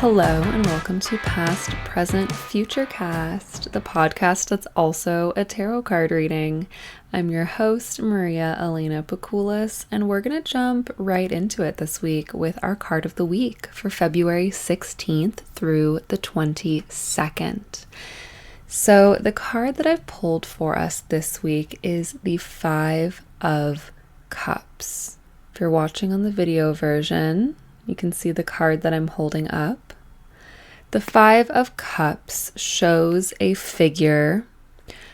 Hello and welcome to Past, Present, Future Cast, the podcast that's also a tarot card reading. I'm your host, Maria Elena Pakoulis, and we're going to jump right into it this week with our card of the week for February 16th through the 22nd. So the card that I've pulled for us this week is the Five of Cups. If you're watching on the video version, you can see the card that I'm holding up. The Five of Cups shows a figure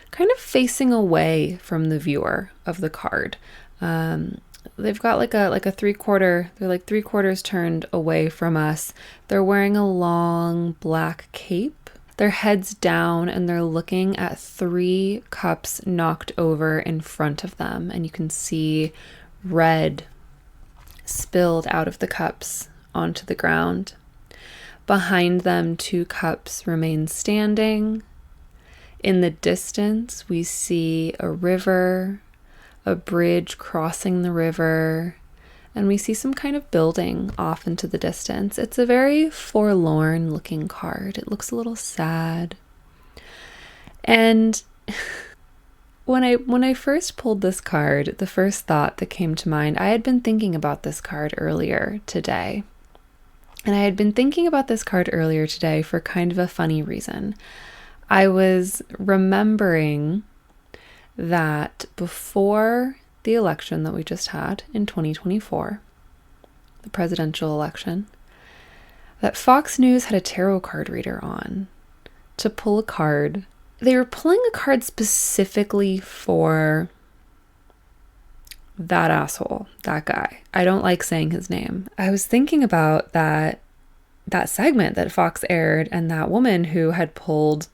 kind of facing away from the viewer of the card. They've got like a three-quarter, they're like three-quarters turned away from us. They're wearing a long black cape. Their head's down and they're looking at three cups knocked over in front of them. And you can see red spilled out of the cups onto the ground. Behind them, two cups remain standing. In the distance, we see a river, a bridge crossing the river, and we see some kind of building off into the distance. It's a very forlorn looking card. It looks a little sad. And When I first pulled this card, the first thought that came to mind, I had been thinking about this card earlier today. And I had been thinking about this card earlier today for kind of a funny reason. I was remembering that before the election that we just had in 2024, the presidential election, that Fox News had a tarot card reader on to pull a card. They were pulling a card specifically for that asshole, that guy. I don't like saying his name. I was thinking about that segment that Fox aired and that woman who had pulled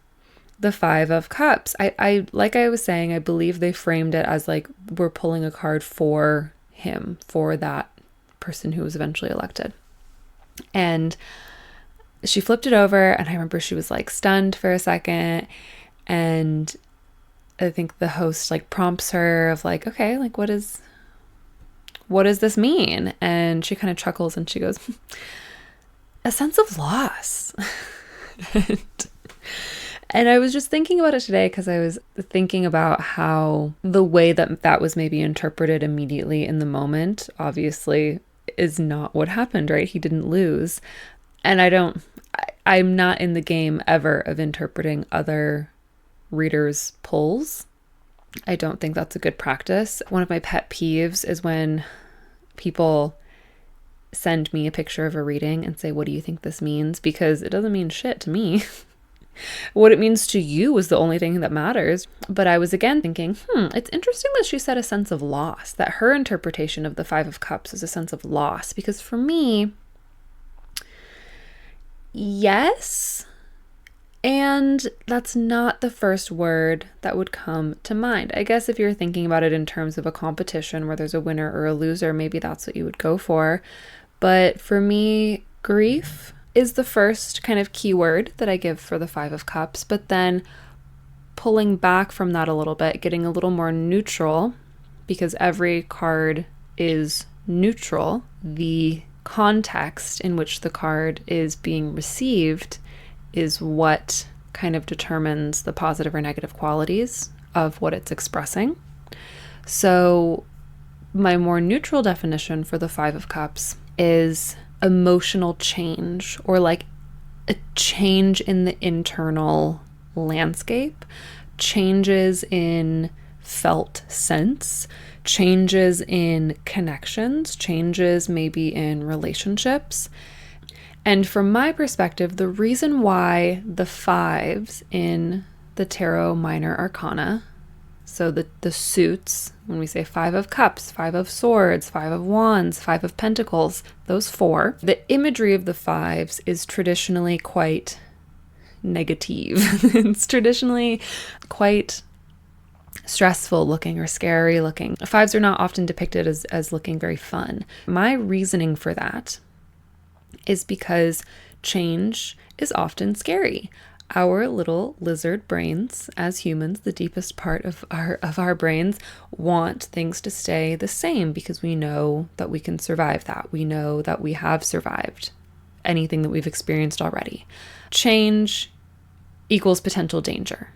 the Five of Cups. I like I was saying, I believe they framed it as like we're pulling a card for him, for that person who was eventually elected. And she flipped it over and I remember she was like stunned for a second. And I think the host like prompts her of like, okay, like what does this mean? And she kind of chuckles and she goes, a sense of loss. And I was just thinking about it today because I was thinking about how the way that was maybe interpreted immediately in the moment, obviously, is not what happened, right? He didn't lose. And I'm not in the game ever of interpreting other readers' pulls. I don't think that's a good practice. One of my pet peeves is when people send me a picture of a reading and say, what do you think this means? Because it doesn't mean shit to me. What it means to you is the only thing that matters. But I was again thinking, it's interesting that she said a sense of loss, that her interpretation of the Five of Cups is a sense of loss. Because for me, yes, and that's not the first word that would come to mind. I guess if you're thinking about it in terms of a competition where there's a winner or a loser, maybe that's what you would go for. But for me, grief is the first kind of keyword that I give for the Five of Cups. But then pulling back from that a little bit, getting a little more neutral, because every card is neutral. The context in which the card is being received is what kind of determines the positive or negative qualities of what it's expressing. So my more neutral definition for the Five of Cups is emotional change, or like a change in the internal landscape, changes in felt sense, changes in connections, changes maybe in relationships. And from my perspective, the reason why the fives in the Tarot Minor Arcana, so the suits, when we say Five of Cups, Five of Swords, Five of Wands, Five of Pentacles, those four, the imagery of the fives is traditionally quite negative. It's traditionally quite stressful looking or scary looking. Fives are not often depicted as looking very fun. My reasoning for that is because change is often scary. Our little lizard brains, as humans, the deepest part of our brains, want things to stay the same because we know that we can survive that. We know that we have survived anything that we've experienced already. Change equals potential danger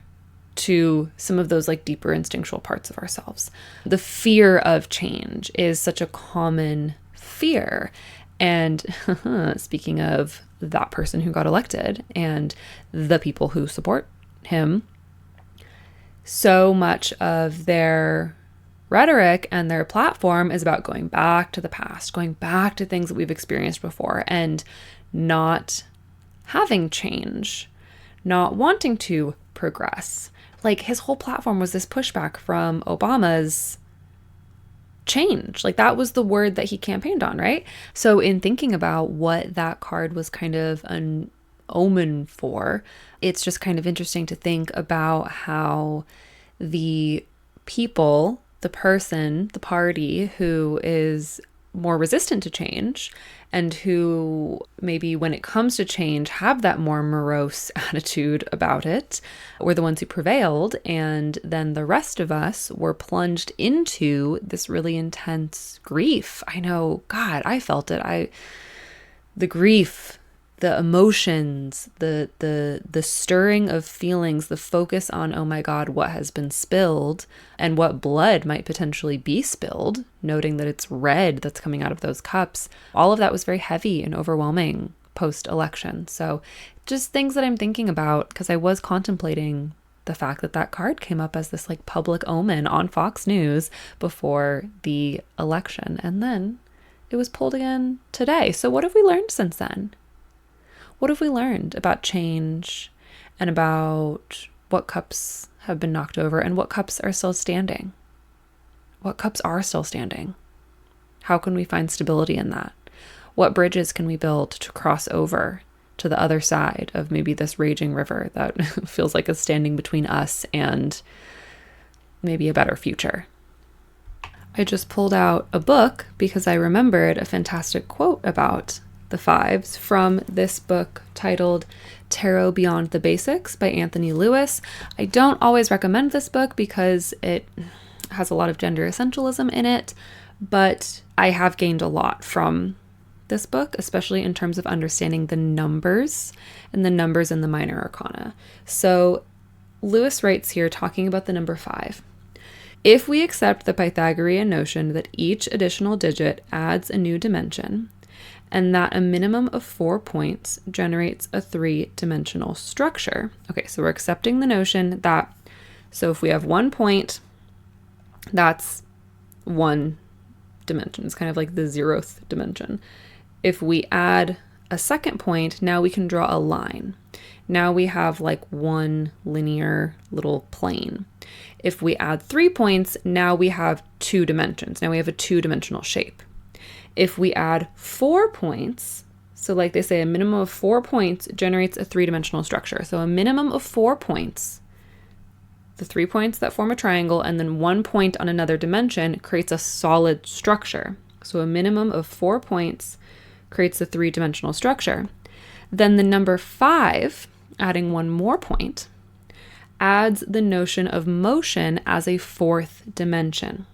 to some of those like deeper instinctual parts of ourselves. The fear of change is such a common fear. And speaking of that person who got elected and the people who support him, so much of their rhetoric and their platform is about going back to the past, going back to things that we've experienced before and not having change, not wanting to progress. Like his whole platform was this pushback from Obama's change. Like that was the word that he campaigned on, right? So in thinking about what that card was kind of an omen for, it's just kind of interesting to think about how the people, the person, the party who is more resistant to change and who maybe when it comes to change have that more morose attitude about it were the ones who prevailed, and then the rest of us were plunged into this really intense grief. I know, God, I felt it. The grief, the emotions, the stirring of feelings, the focus on, oh my God, what has been spilled and what blood might potentially be spilled, noting that it's red that's coming out of those cups. All of that was very heavy and overwhelming post-election. So just things that I'm thinking about because I was contemplating the fact that that card came up as this like public omen on Fox News before the election. And then it was pulled again today. So what have we learned since then? What have we learned about change and about what cups have been knocked over and what cups are still standing? What cups are still standing? How can we find stability in that? What bridges can we build to cross over to the other side of maybe this raging river that feels like it's standing between us and maybe a better future? I just pulled out a book because I remembered a fantastic quote about the fives from this book titled Tarot Beyond the Basics by Anthony Lewis. I don't always recommend this book because it has a lot of gender essentialism in it, but I have gained a lot from this book, especially in terms of understanding the numbers and the numbers in the minor arcana. So Lewis writes here talking about the number 5. If we accept the Pythagorean notion that each additional digit adds a new dimension, and that a minimum of 4 points generates a 3-dimensional structure. Okay, so we're accepting the notion that, so if we have 1 point, that's 1 dimension. It's kind of like the 0th dimension. If we add a second point, now we can draw a line. Now we have like one linear little plane. If we add 3 points, now we have 2 dimensions. Now we have a 2-dimensional shape. If we add 4 points, so like they say, a minimum of 4 points generates a 3-dimensional structure. So a minimum of 4 points, the 3 points that form a triangle, and then 1 point on another dimension creates a solid structure. So a minimum of 4 points creates a 3-dimensional structure. Then the number 5, adding 1 more point, adds the notion of motion as a 4th dimension.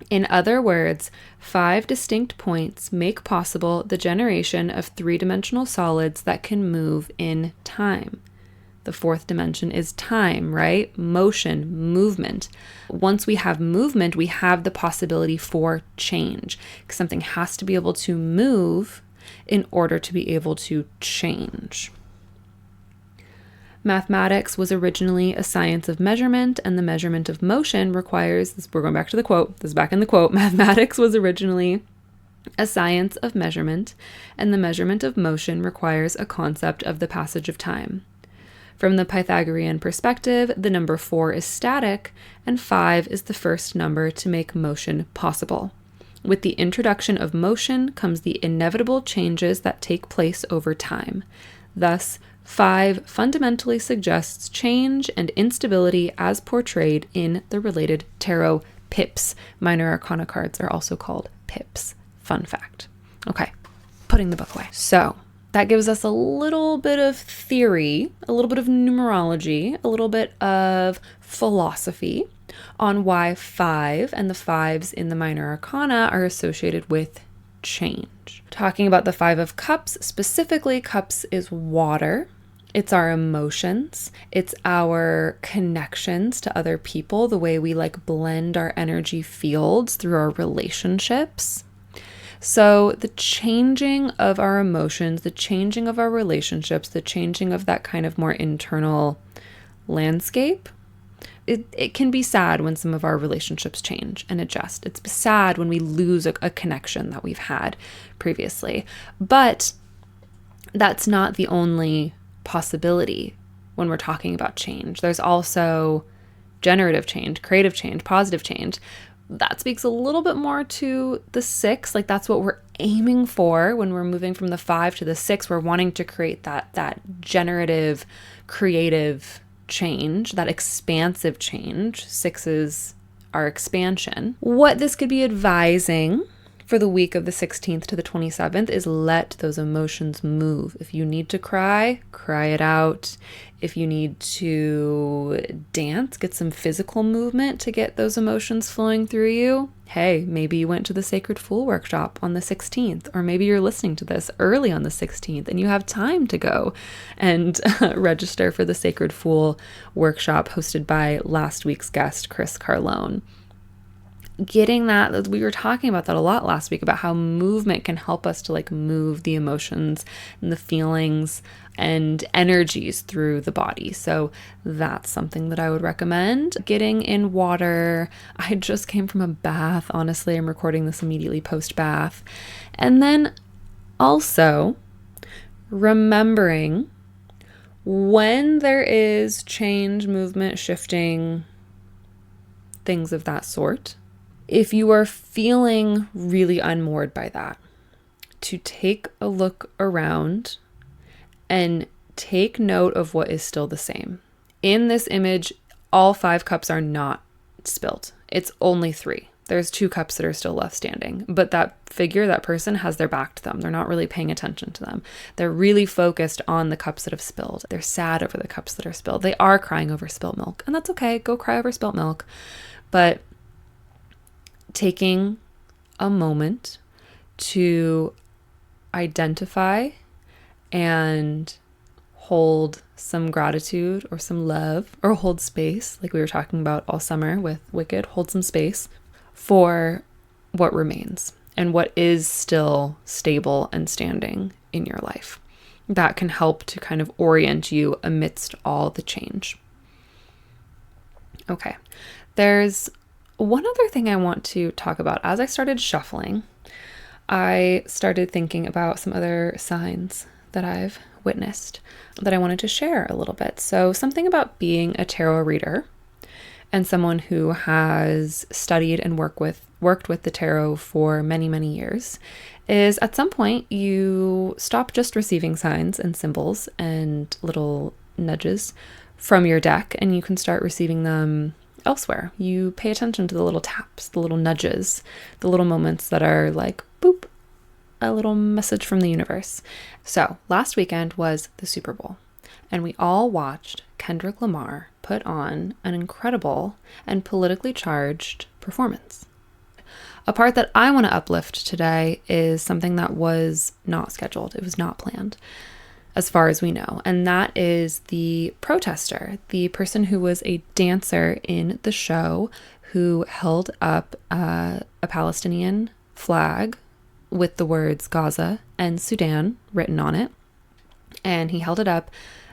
In other words, 5 distinct points make possible the generation of 3-dimensional solids that can move in time. The 4th dimension is time, right? Motion, movement. Once we have movement, we have the possibility for change. Something has to be able to move in order to be able to change. Mathematics was originally a science of measurement, and the measurement of motion requires, we're going back to the quote, this is back in the quote, mathematics was originally a science of measurement, and the measurement of motion requires a concept of the passage of time. From the Pythagorean perspective, the number 4 is static, and 5 is the first number to make motion possible. With the introduction of motion comes the inevitable changes that take place over time. Thus, 5 fundamentally suggests change and instability as portrayed in the related tarot pips. Minor arcana cards are also called pips. Fun fact. Okay, putting the book away. So that gives us a little bit of theory, a little bit of numerology, a little bit of philosophy on why 5 and the 5s in the minor arcana are associated with change. Talking about the Five of Cups, specifically, cups is water. It's our emotions. It's our connections to other people, the way we like blend our energy fields through our relationships. So the changing of our emotions, the changing of our relationships, the changing of that kind of more internal landscape, it can be sad when some of our relationships change and adjust. It's sad when we lose a connection that we've had previously. But that's not the only possibility when we're talking about change. There's also generative change, creative change, positive change. That speaks a little bit more to the 6. Like that's what we're aiming for when we're moving from the 5 to the 6. We're wanting to create that generative, creative change, that expansive change. 6 is our expansion. What this could be advising for the week of the 16th to the 27th is let those emotions move. If you need to cry, cry it out. If you need to dance, get some physical movement to get those emotions flowing through you. Hey, maybe you went to the Sacred Fool workshop on the 16th, or maybe you're listening to this early on the 16th and you have time to go and register for the Sacred Fool workshop hosted by last week's guest, Chris Carlone. Getting that, we were talking about that a lot last week, about how movement can help us to like move the emotions and the feelings and energies through the body. So that's something that I would recommend. Getting in water. I just came from a bath. Honestly, I'm recording this immediately post bath. And then also remembering when there is change, movement, shifting, things of that sort. If you are feeling really unmoored by that, to take a look around and take note of what is still the same. In this image, all 5 cups are not spilled. It's only 3. There's 2 cups that are still left standing, but that figure, that person has their back to them. They're not really paying attention to them. They're really focused on the cups that have spilled. They're sad over the cups that are spilled. They are crying over spilt milk, and that's okay. Go cry over spilt milk. But taking a moment to identify and hold some gratitude or some love, or hold space, like we were talking about all summer with Wicked, hold some space for what remains and what is still stable and standing in your life. That can help to kind of orient you amidst all the change. Okay, there's one other thing I want to talk about. As I started shuffling, I started thinking about some other signs that I've witnessed that I wanted to share a little bit. So something about being a tarot reader and someone who has studied and worked with the tarot for many, many years is at some point you stop just receiving signs and symbols and little nudges from your deck, and you can start receiving them elsewhere. You pay attention to the little taps, the little nudges, the little moments that are like, boop, a little message from the universe. So last weekend was the Super Bowl, and we all watched Kendrick Lamar put on an incredible and politically charged performance. A part that I want to uplift today is something that was not scheduled. It was not planned, as far as we know. And that is the protester, the person who was a dancer in the show who held up a Palestinian flag with the words Gaza and Sudan written on it. And he held it up,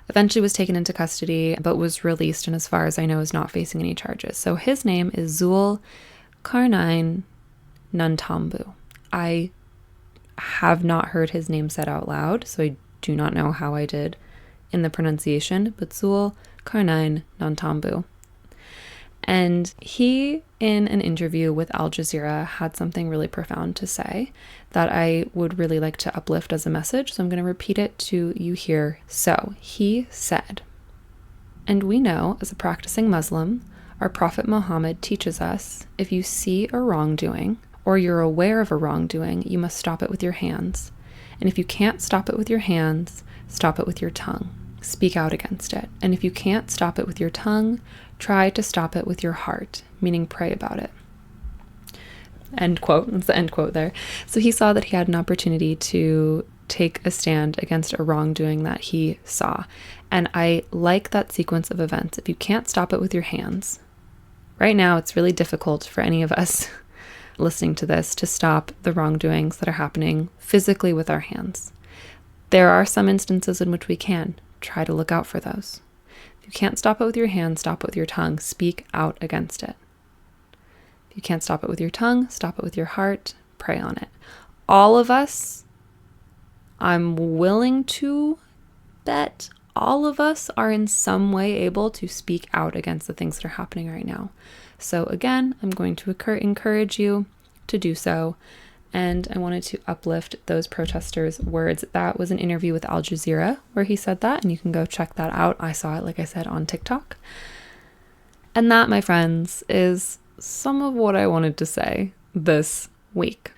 eventually was taken into custody, but was released, and as far as I know is not facing any charges. So his name is Zulkarnain Nantambu. I have not heard his name said out loud, so I do not know how I did in the pronunciation, but Zulkarnain Nantambu. And he, in an interview with Al Jazeera, had something really profound to say that I would really like to uplift as a message. So I'm going to repeat it to you here. So he said, "And we know, as a practicing Muslim, our Prophet Muhammad teaches us, if you see a wrongdoing or you're aware of a wrongdoing, you must stop it with your hands. And if you can't stop it with your hands, stop it with your tongue. Speak out against it. And if you can't stop it with your tongue, try to stop it with your heart," meaning pray about it. End quote. That's the end quote there. So he saw that he had an opportunity to take a stand against a wrongdoing that he saw. And I like that sequence of events. If you can't stop it with your hands, right now it's really difficult for any of us listening to this to stop the wrongdoings that are happening physically with our hands. There are some instances in which we can. Try to look out for those. If you can't stop it with your hands, stop it with your tongue. Speak out against it. If you can't stop it with your tongue, stop it with your heart. Pray on it. All of us, I'm willing to bet all of us are in some way able to speak out against the things that are happening right now. So again, I'm going to encourage you to do so. And I wanted to uplift those protesters' words. That was an interview with Al Jazeera where he said that, and you can go check that out. I saw it, like I said, on TikTok. And that, my friends, is some of what I wanted to say this week.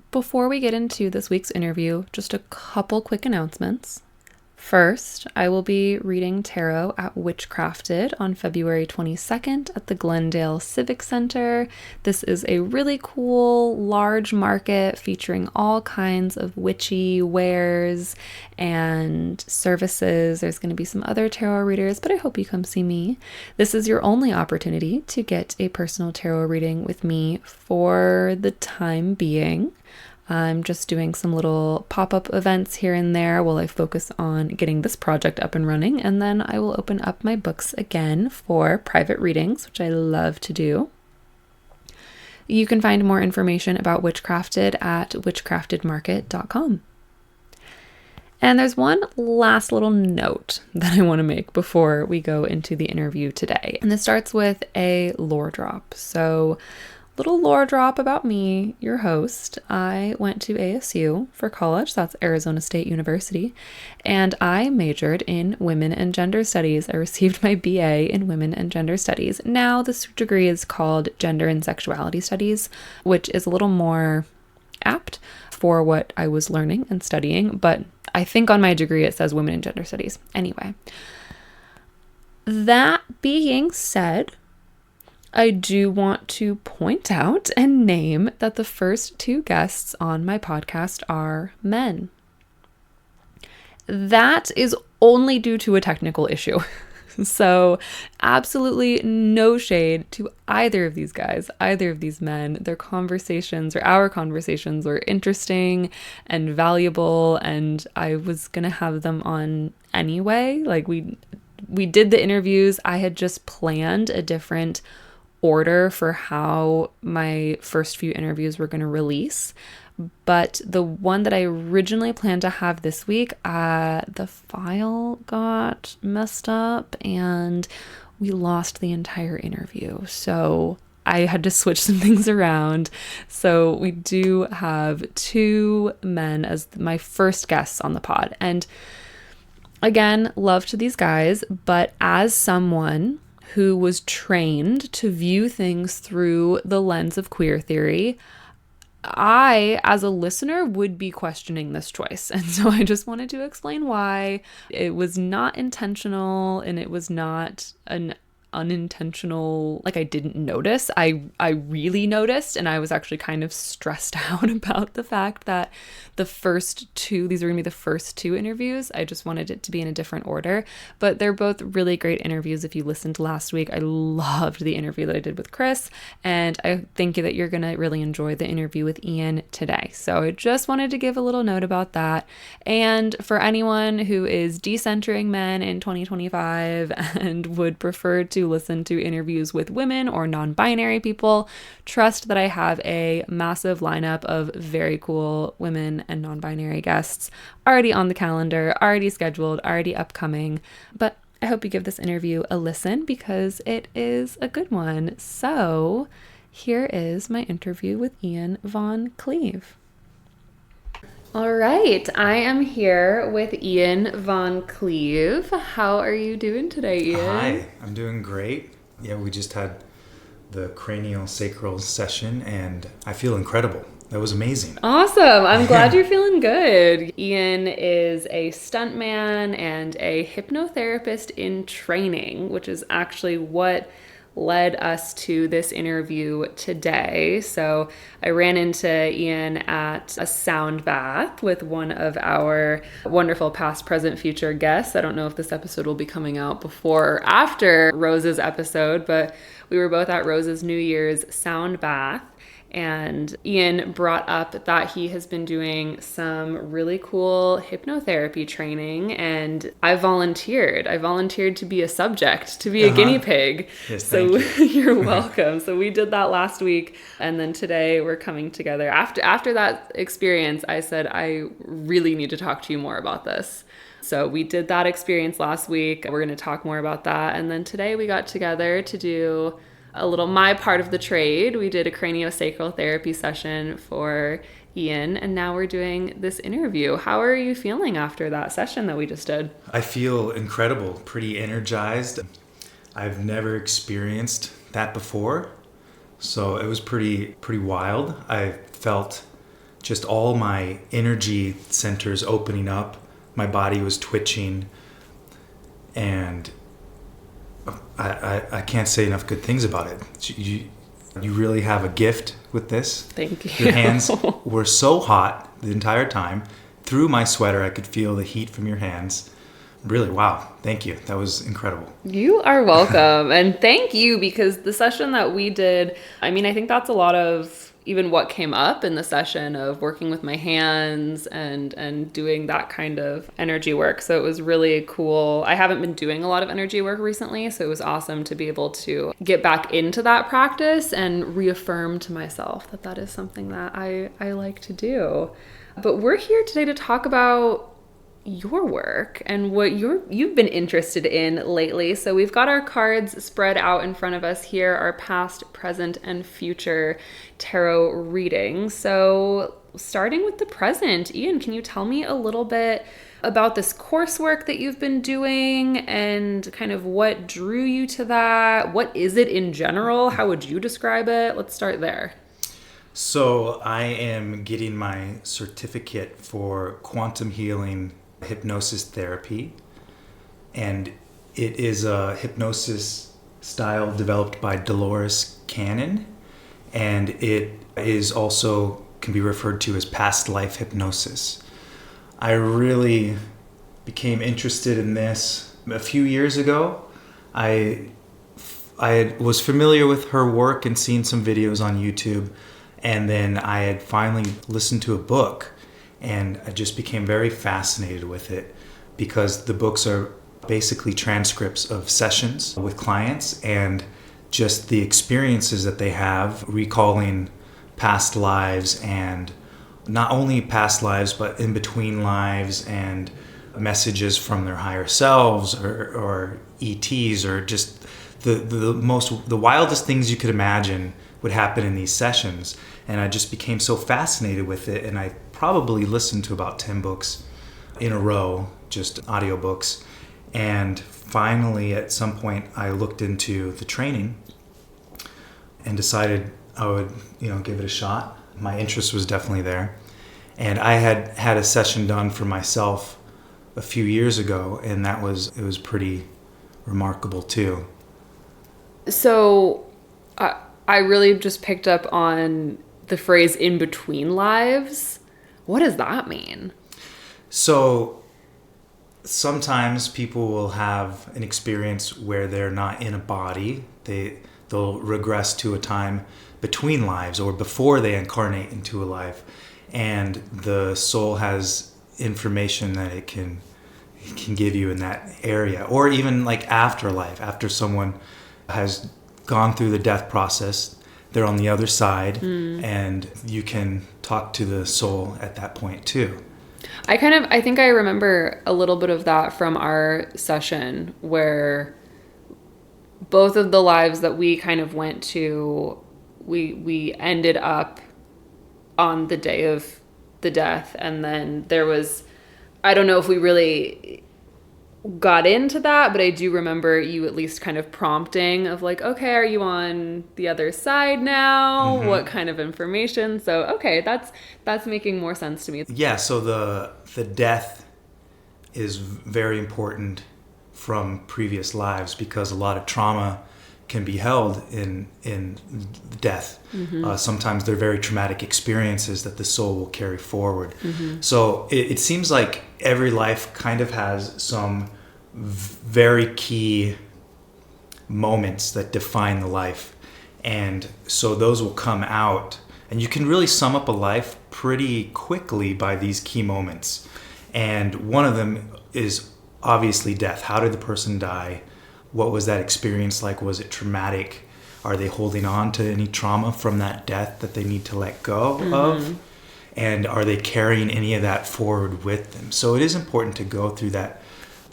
Before we get into this week's interview, just a couple quick announcements. First, I will be reading tarot at Witchcrafted on February 22nd at the Glendale Civic Center. This is a really cool, large market featuring all kinds of witchy wares and services. There's going to be some other tarot readers, but I hope you come see me. This is your only opportunity to get a personal tarot reading with me for the time being. I'm just doing some little pop-up events here and there while I focus on getting this project up and running, and then I will open up my books again for private readings, which I love to do. You can find more information about Witchcrafted at witchcraftedmarket.com. And there's one last little note that I want to make before we go into the interview today, and this starts with a lore drop. So little lore drop about me, your host. I went to ASU for college, that's Arizona State University, and I majored in women and gender studies. I received my BA in women and gender studies. Now this degree is called gender and sexuality studies, which is a little more apt for what I was learning and studying, but I think on my degree it says women and gender studies. Anyway, that being said, I do want to point out and name that the first two guests on my podcast are men. That is only due to a technical issue. So absolutely no shade to either of these guys, either of these men. Their conversations, or our conversations, were interesting and valuable, and I was going to have them on anyway. Like we did the interviews. I had just planned a different order for how my first few interviews were going to release, but the one that I originally planned to have this week, the file got messed up and we lost the entire interview, so I had to switch some things around. So we do have two men as my first guests on the pod, and again, love to these guys, but as someone who was trained to view things through the lens of queer theory, I, as a listener, would be questioning this choice. And so I just wanted to explain why. It was not intentional, and it was not an unintentional, like I didn't notice. I really noticed, and I was actually kind of stressed out about the fact that the first two, these were going to be the first two interviews. I just wanted it to be in a different order, but they're both really great interviews. If you listened to last week, I loved the interview that I did with Chris, and I think that you're going to really enjoy the interview with Ian today. So I just wanted to give a little note about that. And for anyone who is decentering men in 2025 and would prefer to listen to interviews with women or non-binary people, trust that I have a massive lineup of very cool women and non-binary guests already on the calendar, already scheduled, already upcoming. But I hope you give this interview a listen because it is a good one. So here is my interview with Ian Von Cleve. All right, I am here with Ian Von Cleve. How are you doing today, Ian? Hi, I'm doing great. Yeah, we just had the cranial sacral session and I feel incredible. That was amazing. Awesome. I'm glad you're feeling good. Ian is a stuntman and a hypnotherapist in training, which is actually what led us to this interview today. So I ran into Ian at a sound bath with one of our wonderful past, present, future guests. I don't know if this episode will be coming out before or after Rose's episode, but we were both at Rose's New Year's sound bath. And Ian brought up that he has been doing some really cool hypnotherapy training, and I volunteered. I volunteered to be a subject, to be a guinea pig. Yes, so thank you. you're welcome. So we did that last week, and then today we're coming together. After that experience, I said, I really need to talk to you more about this. So we did that experience last week. We're going to talk more about that. And then today we got together to do a little my part of the trade. We did a craniosacral therapy session for Ian, and now we're doing this interview. How are you feeling after that session that we just did? I feel incredible, pretty energized. I've never experienced that before, so it was pretty wild. I felt just all my energy centers opening up. My body was twitching, and I can't say enough good things about it. You really have a gift with this. Thank you. Your hands were so hot the entire time. Through my sweater, I could feel the heat from your hands. Really, wow. Thank you. That was incredible. You are welcome. And thank you, because the session that we did, I mean, I think that's a lot of even what came up in the session of working with my hands and doing that kind of energy work. So it was really cool. I haven't been doing a lot of energy work recently, so it was awesome to be able to get back into that practice and reaffirm to myself that that is something that I like to do. But we're here today to talk about your work and what you've been interested in lately. So we've got our cards spread out in front of us here, our past, present, and future tarot readings. So starting with the present, Ian, can you tell me a little bit about this coursework that you've been doing and kind of what drew you to that? What is it in general? How would you describe it? Let's start there. So I am getting my certificate for quantum healing hypnosis therapy, and it is a hypnosis style developed by Dolores Cannon, and it is also can be referred to as past life hypnosis. I really became interested in this a few years ago. I was familiar with her work and seen some videos on YouTube, and then I had finally listened to a book. And I just became very fascinated with it because the books are basically transcripts of sessions with clients and just the experiences that they have, recalling past lives, and not only past lives, but in between lives, and messages from their higher selves or ETs, or just the wildest things you could imagine would happen in these sessions. And I just became so fascinated with it, and I probably listened to about 10 books in a row, just audiobooks. And finally, at some point, I looked into the training and decided I would, give it a shot. My interest was definitely there. And I had a session done for myself a few years ago, and it was pretty remarkable too. So I really just picked up on the phrase "in between lives." What does that mean? So sometimes people will have an experience where they're not in a body. They'll regress to a time between lives or before they incarnate into a life, and the soul has information that it can give you in that area, or even like afterlife, after someone has gone through the death process. They're on the other side, and you can talk to the soul at that point too. I think I remember a little bit of that from our session, where both of the lives that we kind of went to, we ended up on the day of the death, and then there was, I don't know if we really got into that, but I do remember you at least kind of prompting of like, okay, are you on the other side now? Mm-hmm. What kind of information? So, okay, that's making more sense to me. Yeah, so the death is very important from previous lives because a lot of trauma can be held in death. Sometimes they're very traumatic experiences that the soul will carry forward. So it seems like every life kind of has some very key moments that define the life, and so those will come out, and you can really sum up a life pretty quickly by these key moments. And one of them is obviously death. How did the person die? What was that experience like? Was it traumatic? Are they holding on to any trauma from that death that they need to let go of? And are they carrying any of that forward with them? So it is important to go through that,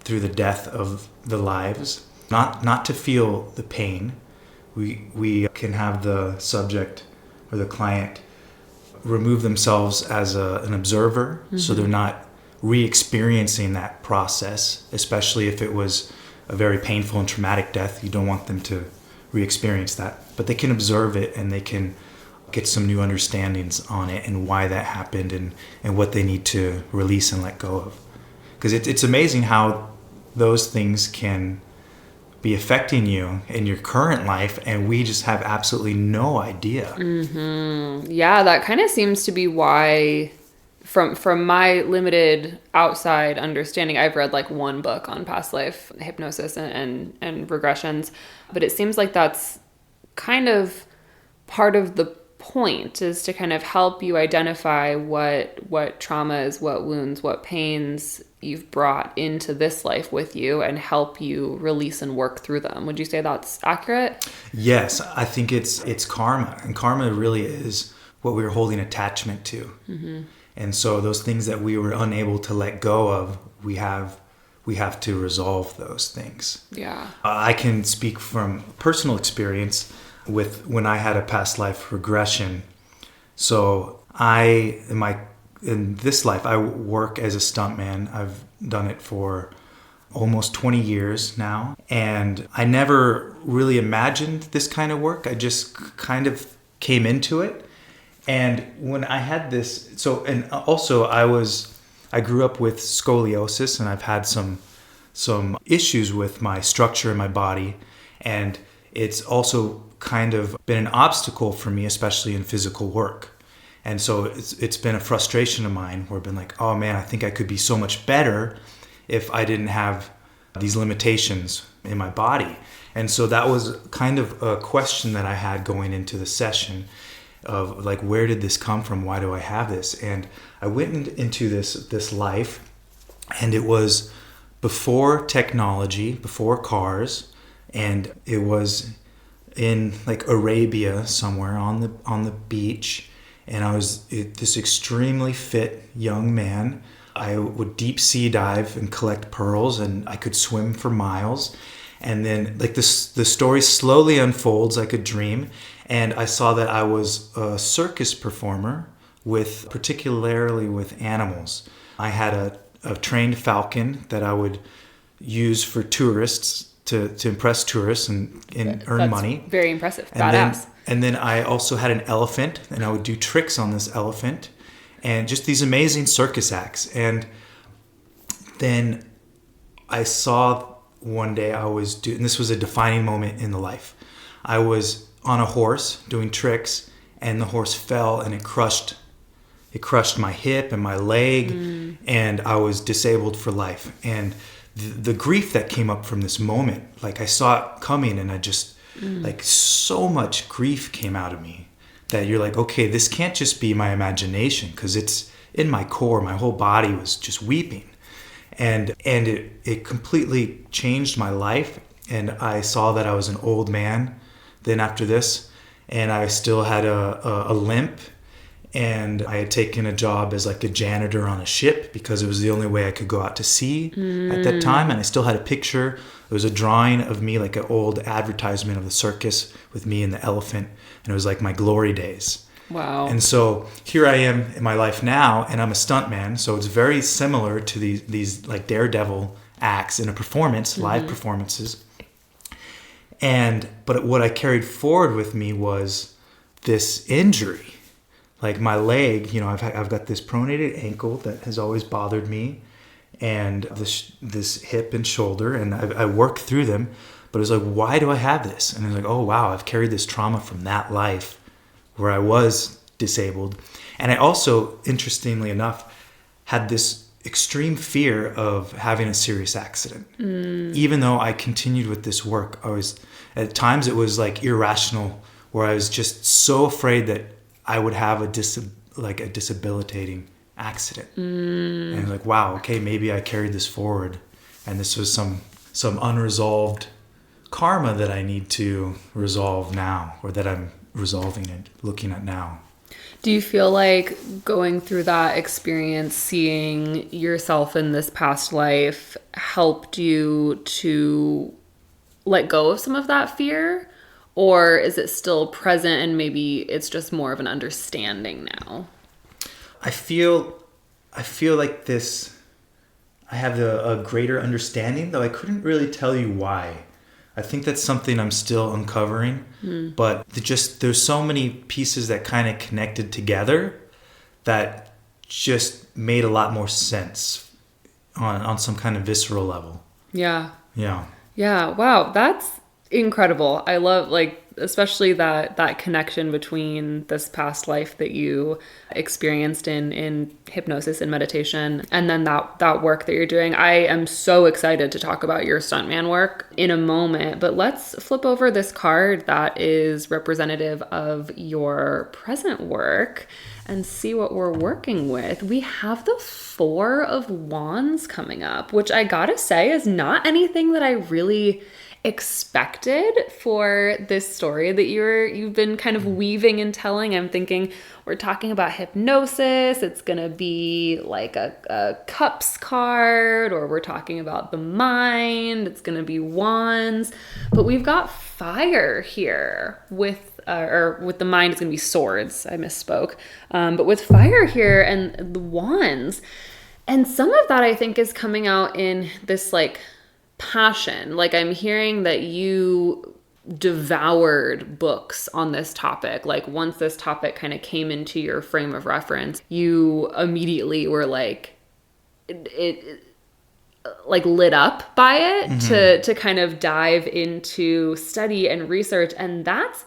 through the death of the lives, not to feel the pain. We can have the subject or the client remove themselves as an observer, so they're not re-experiencing that process, especially if it was a very painful and traumatic death. You don't want them to re-experience that, but they can observe it and they can get some new understandings on it and why that happened, and what they need to release and let go of. Because it's amazing how those things can be affecting you in your current life, and we just have absolutely no idea. Yeah, that kind of seems to be why, from my limited outside understanding, I've read like one book on past life hypnosis and regressions, but it seems like that's kind of part of the point, is to kind of help you identify what traumas, what wounds, what pains you've brought into this life with you, and help you release and work through them. Would you say that's accurate? Yes, I think it's karma, and karma really is what we were holding attachment to. And so those things that we were unable to let go of, we have to resolve those things. Yeah. I can speak from personal experience with when I had a past life regression. So in this life, I work as a stuntman. I've done it for almost 20 years now. And I never really imagined this kind of work. I just kind of came into it. And when I had this, and also I grew up with scoliosis, and I've had some issues with my structure in my body. And it's also kind of been an obstacle for me, especially in physical work. And so it's been a frustration of mine where I've been like, oh man, I think I could be so much better if I didn't have these limitations in my body. And so that was kind of a question that I had going into the session of like, where did this come from? Why do I have this? And I went into this life, and it was before technology, before cars, and it was in like Arabia somewhere on the beach. And I was this extremely fit young man. I would deep sea dive and collect pearls, and I could swim for miles. And then like the story slowly unfolds like a dream. And I saw that I was a circus performer, particularly with animals. I had a trained falcon that I would use for tourists to impress tourists and earn money. Very impressive. And badass. And then I also had an elephant, and I would do tricks on this elephant, and just these amazing circus acts. And then I saw one day and this was a defining moment in the life. I was on a horse doing tricks, and the horse fell, and it crushed my hip and my leg, and I was disabled for life. And the grief that came up from this moment, like I saw it coming, and I just like so much grief came out of me that you're like, okay, this can't just be my imagination, because it's in my core. My whole body was just weeping, and it completely changed my life. And I saw that I was an old man then after this, and I still had a limp, and I had taken a job as like a janitor on a ship because it was the only way I could go out to sea at that time. And I still had a picture. It was a drawing of me, like an old advertisement of the circus with me and the elephant, and it was like my glory days. Wow. And so here I am in my life now, and I'm a stuntman, so it's very similar to these like daredevil acts in a performance, live performances. But what I carried forward with me was this injury. Like my leg, I've got this pronated ankle that has always bothered me, and this hip and shoulder, and I work through them. But it was like, why do I have this? And it was like, oh wow, I've carried this trauma from that life where I was disabled. And I also, interestingly enough, had this extreme fear of having a serious accident. Even though I continued with this work, at times it was like irrational, where I was just so afraid that I would have a disabilitating accident. And like, wow, okay, maybe I carried this forward, and this was some unresolved karma that I need to resolve now, or that I'm resolving and looking at now. Do you feel like going through that experience, seeing yourself in this past life, helped you to let go of some of that fear? Or is it still present and maybe it's just more of an understanding now? I feel like this, I have a greater understanding, though I couldn't really tell you why. I think that's something I'm still uncovering, but there's so many pieces that kind of connected together that just made a lot more sense on some kind of visceral level. Yeah. Yeah. Yeah. Wow. That's incredible. I love, like, especially that connection between this past life that you experienced in hypnosis and meditation, and then that work that you're doing. I am so excited to talk about your stuntman work in a moment, but let's flip over this card that is representative of your present work and see what we're working with. We have the Four of Wands coming up, which I gotta say is not anything that I really expected for this story that you've been kind of weaving and telling. I'm thinking we're talking about hypnosis, it's gonna be like a cups card, or we're talking about the mind, it's gonna be wands, but we've got fire here with the mind, it's gonna be swords. I misspoke. But with fire here and the wands, and some of that I think is coming out in this like passion. Like, I'm hearing that you devoured books on this topic. Like, once this topic kind of came into your frame of reference, you immediately were like, it like lit up by it, to kind of dive into study and research. And that's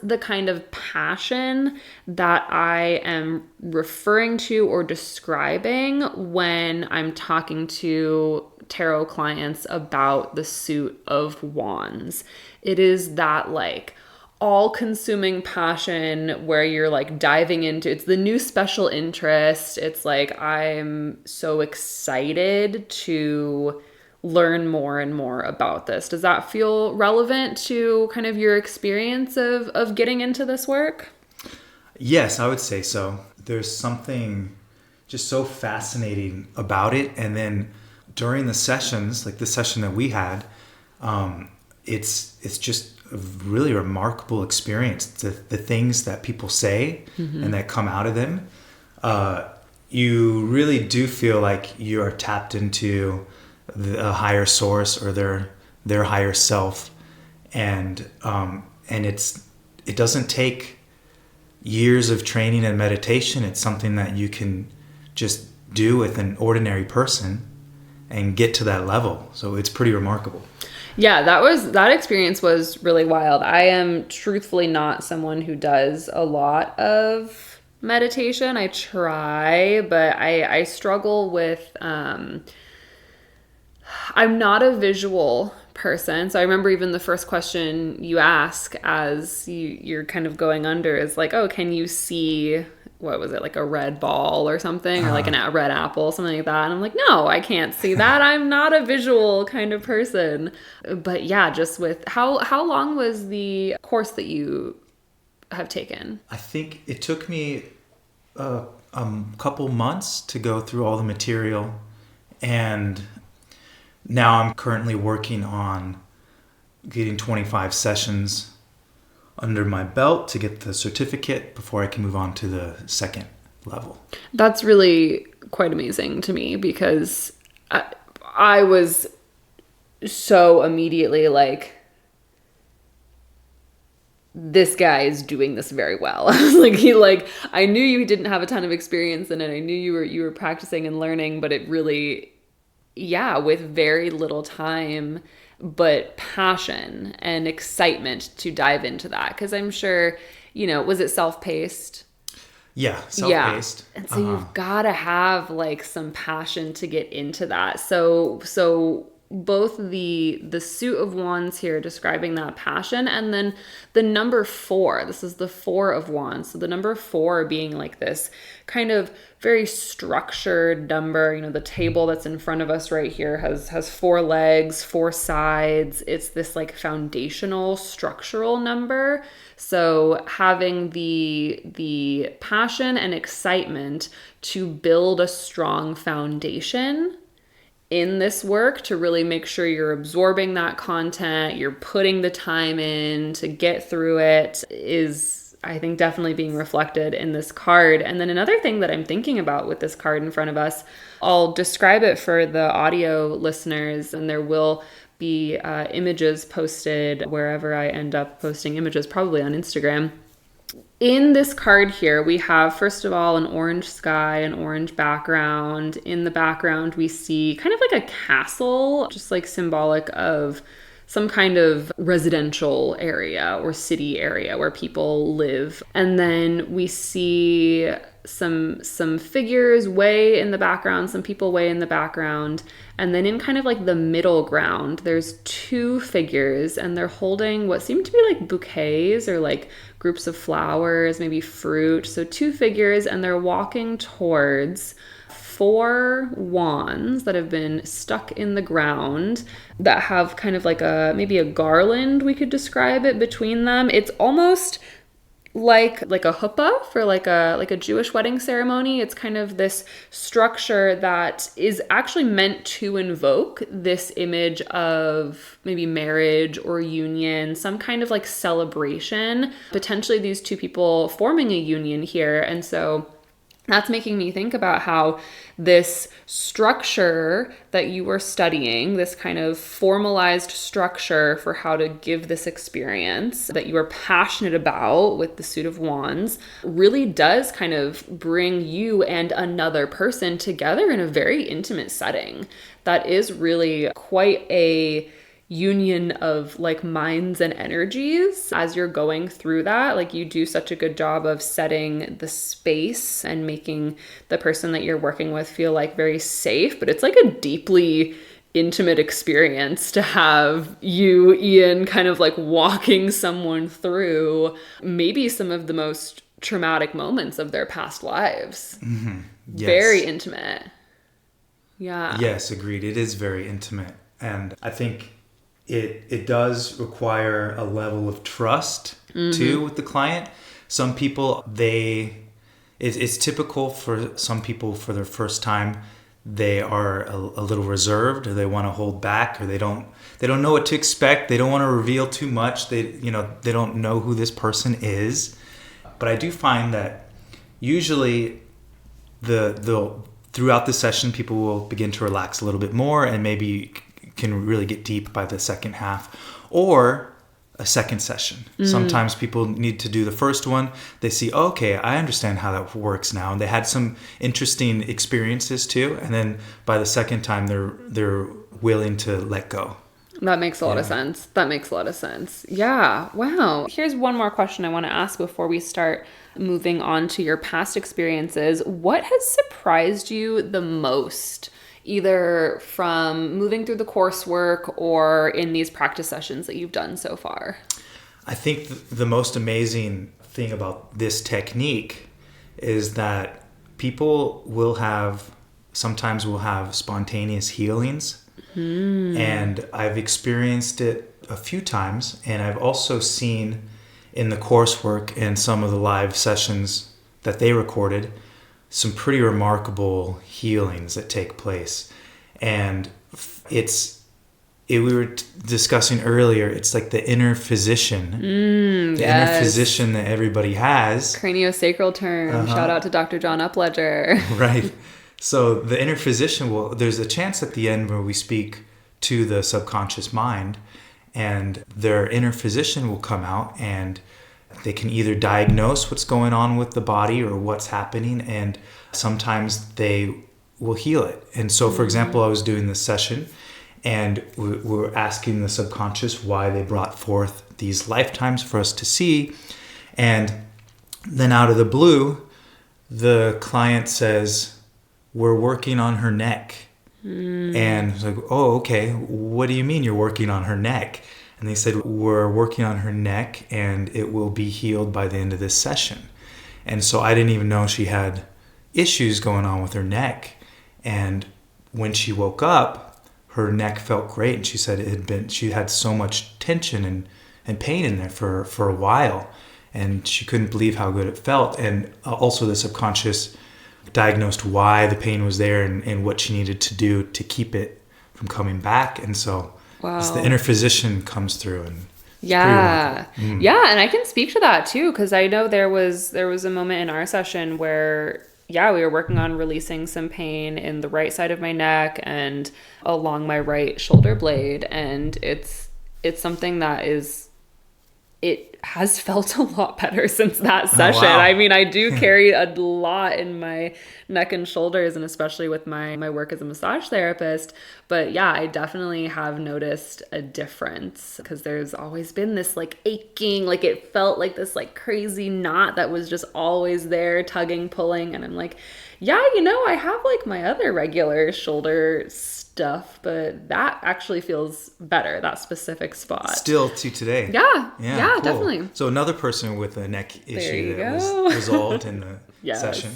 the kind of passion that I am referring to or describing when I'm talking to tarot clients about the suit of wands. It is that like all-consuming passion where you're like diving into, it's the new special interest. It's like, I'm so excited to learn more and more about this. Does that feel relevant to kind of your experience of getting into this work? Yes, I would say so. There's something just so fascinating about it. And then during the sessions, like the session that we had, it's just a really remarkable experience. The things that people say and that come out of them, you really do feel like you are tapped into a higher source or their higher self, and it doesn't take years of training and meditation. It's something that you can just do with an ordinary person and get to that level. So it's pretty remarkable. Yeah, that experience was really wild. I am truthfully not someone who does a lot of meditation. I try, but I struggle with I'm not a visual person. So I remember even the first question you ask as you're kind of going under is like, oh, can you see, what was it, like a red ball or something, or like a red apple, something like that. And I'm like, no, I can't see that. I'm not a visual kind of person. But yeah, just with how long was the course that you have taken? I think it took me a couple months to go through all the material, and now I'm currently working on getting 25 sessions under my belt to get the certificate before I can move on to the second level. That's really quite amazing to me, because I was so immediately like, this guy is doing this very well. I knew you didn't have a ton of experience in it. I knew you were practicing and learning, but it really, yeah, with very little time, but passion and excitement to dive into that. Because I'm sure, was it self-paced? Yeah, Yeah. self-paced. And so you've got to have like some passion to get into that. So both the suit of wands here describing that passion, and then the number 4. This is the 4 of wands. So the number 4 being like this kind of very structured number. The table that's in front of us right here has 4 legs, 4 sides. It's this like foundational structural number. So having the passion and excitement to build a strong foundation in this work, to really make sure you're absorbing that content, you're putting the time in to get through it, is, I think, definitely being reflected in this card. And then another thing that I'm thinking about with this card in front of us, I'll describe it for the audio listeners, and there will be images posted wherever I end up posting images, probably on Instagram. In this card here, we have, first of all, an orange sky, an orange background. In the background, we see kind of like a castle, just like symbolic of some kind of residential area or city area where people live. And then we see some figures way in the background, some people way in the background. And then in kind of like the middle ground, there's 2 figures, and they're holding what seem to be like bouquets or like groups of flowers, maybe fruit. So 2 figures, and they're walking towards 4 wands that have been stuck in the ground that have kind of like maybe a garland, we could describe it, between them. It's almost like a huppah for like a Jewish wedding ceremony. It's kind of this structure that is actually meant to invoke this image of maybe marriage or union, some kind of like celebration, potentially these 2 people forming a union here. And so that's making me think about how this structure that you were studying, this kind of formalized structure for how to give this experience that you are passionate about with the suit of wands, really does kind of bring you and another person together in a very intimate setting. That is really quite a union of like minds and energies as you're going through that. Like, you do such a good job of setting the space and making the person that you're working with feel like very safe, but it's like a deeply intimate experience to have you, Ian, kind of like walking someone through maybe some of the most traumatic moments of their past lives. Mm-hmm. Yes. Very intimate. Yeah. Yes, agreed. It is very intimate. And I think it does require a level of trust too with the client. Some people, it's typical for some people for their first time, they are a little reserved, or they want to hold back, or they don't know what to expect. They don't want to reveal too much. They don't know who this person is. But I do find that usually throughout the session, people will begin to relax a little bit more, and maybe can really get deep by the second half, or a second session. Sometimes people need to do the first one. They see, okay, I understand how that works now, and they had some interesting experiences too. And then by the second time, they're willing to let go. That makes a lot of sense. Yeah. Wow. Here's one more question I want to ask before we start moving on to your past experiences. What has surprised you the most, either from moving through the coursework or in these practice sessions that you've done so far? I think the most amazing thing about this technique is that people sometimes will have spontaneous healings. And I've experienced it a few times, and I've also seen in the coursework and some of the live sessions that they recorded some pretty remarkable healings that take place. And we were discussing earlier, it's like the inner physician. Inner physician that everybody has. Craniosacral term. Shout out to Dr. John Upledger. Right. So the inner physician there's a chance at the end where we speak to the subconscious mind, and their inner physician will come out, and they can either diagnose what's going on with the body or what's happening, and sometimes they will heal it. And so, for example, I was doing this session, And we're asking the subconscious why they brought forth these lifetimes for us to see. And then out of the blue, the client says, we're working on her neck. And it's like, oh, okay, what do you mean you're working on her neck? And they said, we're working on her neck and it will be healed by the end of this session. And so I didn't even know she had issues going on with her neck. And when she woke up, her neck felt great. And she said she had so much tension and pain in there for a while. And she couldn't believe how good it felt. And also the subconscious diagnosed why the pain was there and what she needed to do to keep it from coming back. And so as the inner physician comes through and yeah. Yeah, and I can speak to that too, because I know there was a moment in our session where we were working on releasing some pain in the right side of my neck and along my right shoulder blade, and it's something that it has felt a lot better since that session. Oh, wow. I mean, I do carry a lot in my neck and shoulders, and especially with my work as a massage therapist. But yeah, I definitely have noticed a difference, because there's always been this like aching, like it felt like this like crazy knot that was just always there, tugging, pulling. And I'm like, yeah, I have like my other regular shoulder stuff, but that actually feels better, that specific spot. Still to today. Yeah, cool. Definitely. So another person with a neck issue that go. was resolved in the session.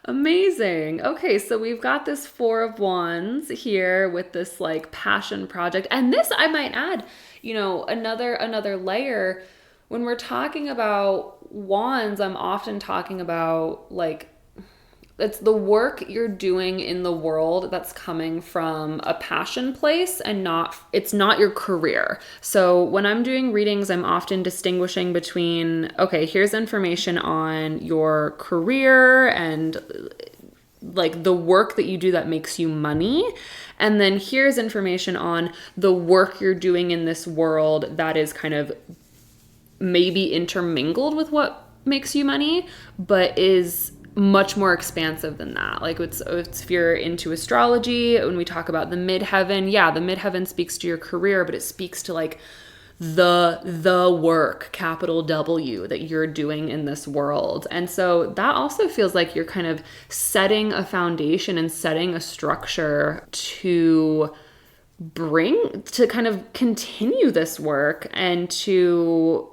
Amazing. Okay, so we've got this Four of Wands here with this like passion project. And this, I might add, another layer. When we're talking about wands, I'm often talking about like, it's the work you're doing in the world that's coming from a passion place, and it's not your career. So when I'm doing readings, I'm often distinguishing between, okay, here's information on your career and like the work that you do that makes you money. And then here's information on the work you're doing in this world that is kind of maybe intermingled with what makes you money, but is much more expansive than that. Like it's if you're into astrology, when we talk about the midheaven, the midheaven speaks to your career, but it speaks to like the work, capital W, that you're doing in this world. And so that also feels like you're kind of setting a foundation and setting a structure to kind of continue this work, and to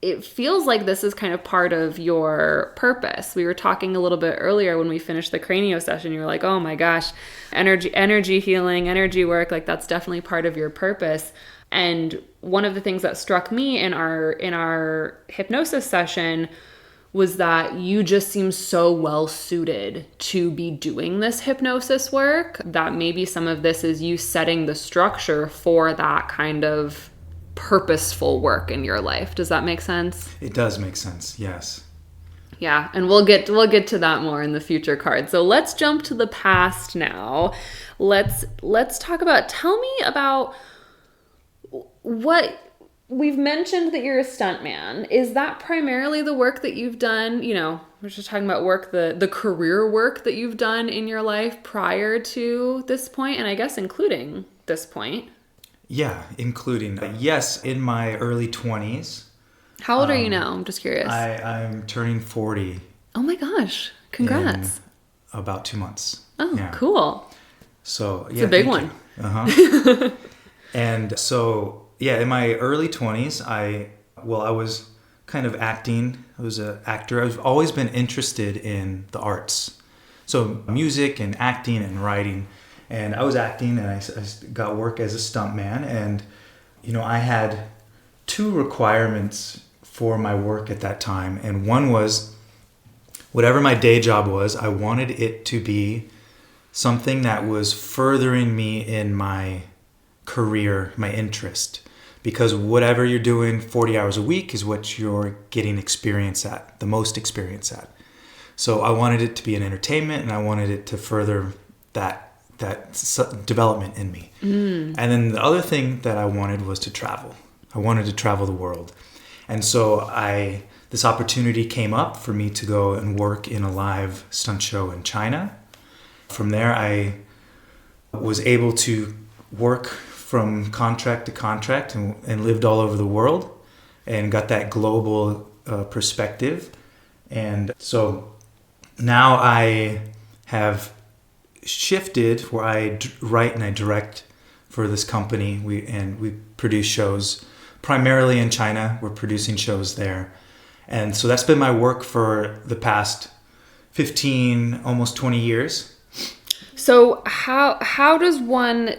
it feels like this is kind of part of your purpose. We were talking a little bit earlier when we finished the cranio session. You were like, oh my gosh, energy healing, energy work, like that's definitely part of your purpose. And one of the things that struck me in our hypnosis session was that you just seem so well suited to be doing this hypnosis work, that maybe some of this is you setting the structure for that kind of purposeful work in your life. Does that make sense? It does make sense, yes. Yeah, and we'll get to that more in the future card. So let's jump to the past now. Let's talk about, tell me about what we've mentioned, that you're a stuntman. Is that primarily the work that you've done? We're just talking about work, the career work that you've done in your life prior to this point, and I guess including this point. Yeah, including, yes, in my early 20s. How old are you now? I'm just curious. I'm turning 40. Oh my gosh. Congrats. In about 2 months. Oh, yeah. Cool. So, it's a big one. Uh-huh. And so, in my early 20s, I was kind of acting. I was an actor. I've always been interested in the arts. So music and acting and writing. And I was acting, and I got work as a stuntman. And, I had two requirements for my work at that time. And one was, whatever my day job was, I wanted it to be something that was furthering me in my career, my interest. Because whatever you're doing 40 hours a week is what you're getting experience at, the most experience at. So I wanted it to be an entertainment, and I wanted it to further that development in me. And then the other thing that I wanted was to travel. I wanted to travel the world. And so this opportunity came up for me to go and work in a live stunt show in China. From there, I was able to work from contract to contract and lived all over the world and got that global perspective. And so now I have shifted where I write and I direct for this company. We produce shows primarily in China. We're producing shows there. And so that's been my work for the past 15, almost 20 years. So how does one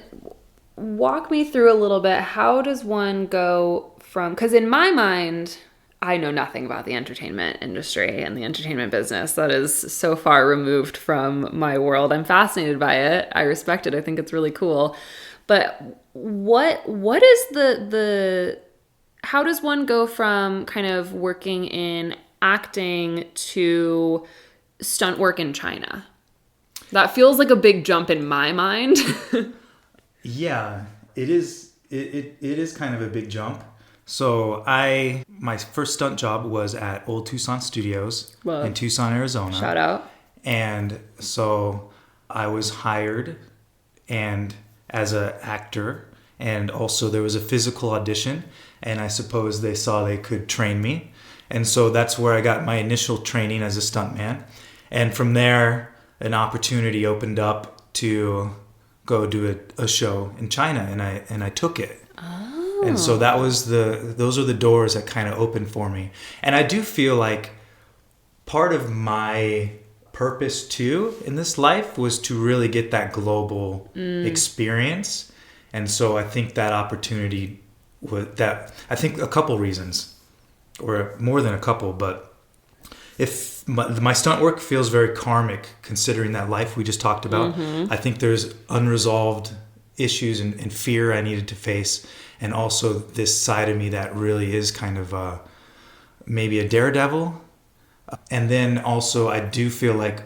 walk me through a little bit? How does one go from, because in my mind, I know nothing about the entertainment industry and the entertainment business. That is so far removed from my world. I'm fascinated by it. I respect it. I think it's really cool. But what is the how does one go from kind of working in acting to stunt work in China? That feels like a big jump in my mind. Yeah, it is. It is kind of a big jump. So my first stunt job was at Old Tucson Studios in Tucson, Arizona. Shout out. And so I was hired and as an actor, and also there was a physical audition, and I suppose they saw they could train me. And so that's where I got my initial training as a stuntman. And from there, an opportunity opened up to go do a show in China, and I took it. Oh. And so those are the doors that kind of opened for me. And I do feel like part of my purpose too in this life was to really get that global experience. And so I think that opportunity I think a couple reasons, or more than a couple, but if my stunt work feels very karmic considering that life we just talked about. I think there's unresolved issues and fear I needed to face, and also this side of me that really is kind of maybe a daredevil. And then also I do feel like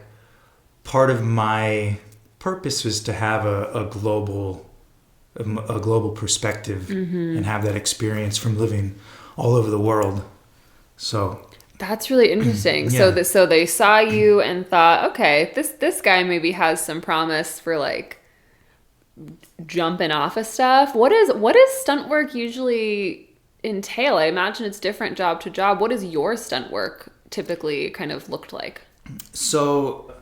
part of my purpose was to have a global perspective and have that experience from living all over the world. So that's really interesting. Yeah. So they saw you and thought, okay, this guy maybe has some promise for like jumping off of stuff. What does stunt work usually entail? I imagine it's different job to job. What does your stunt work typically kind of looked like? So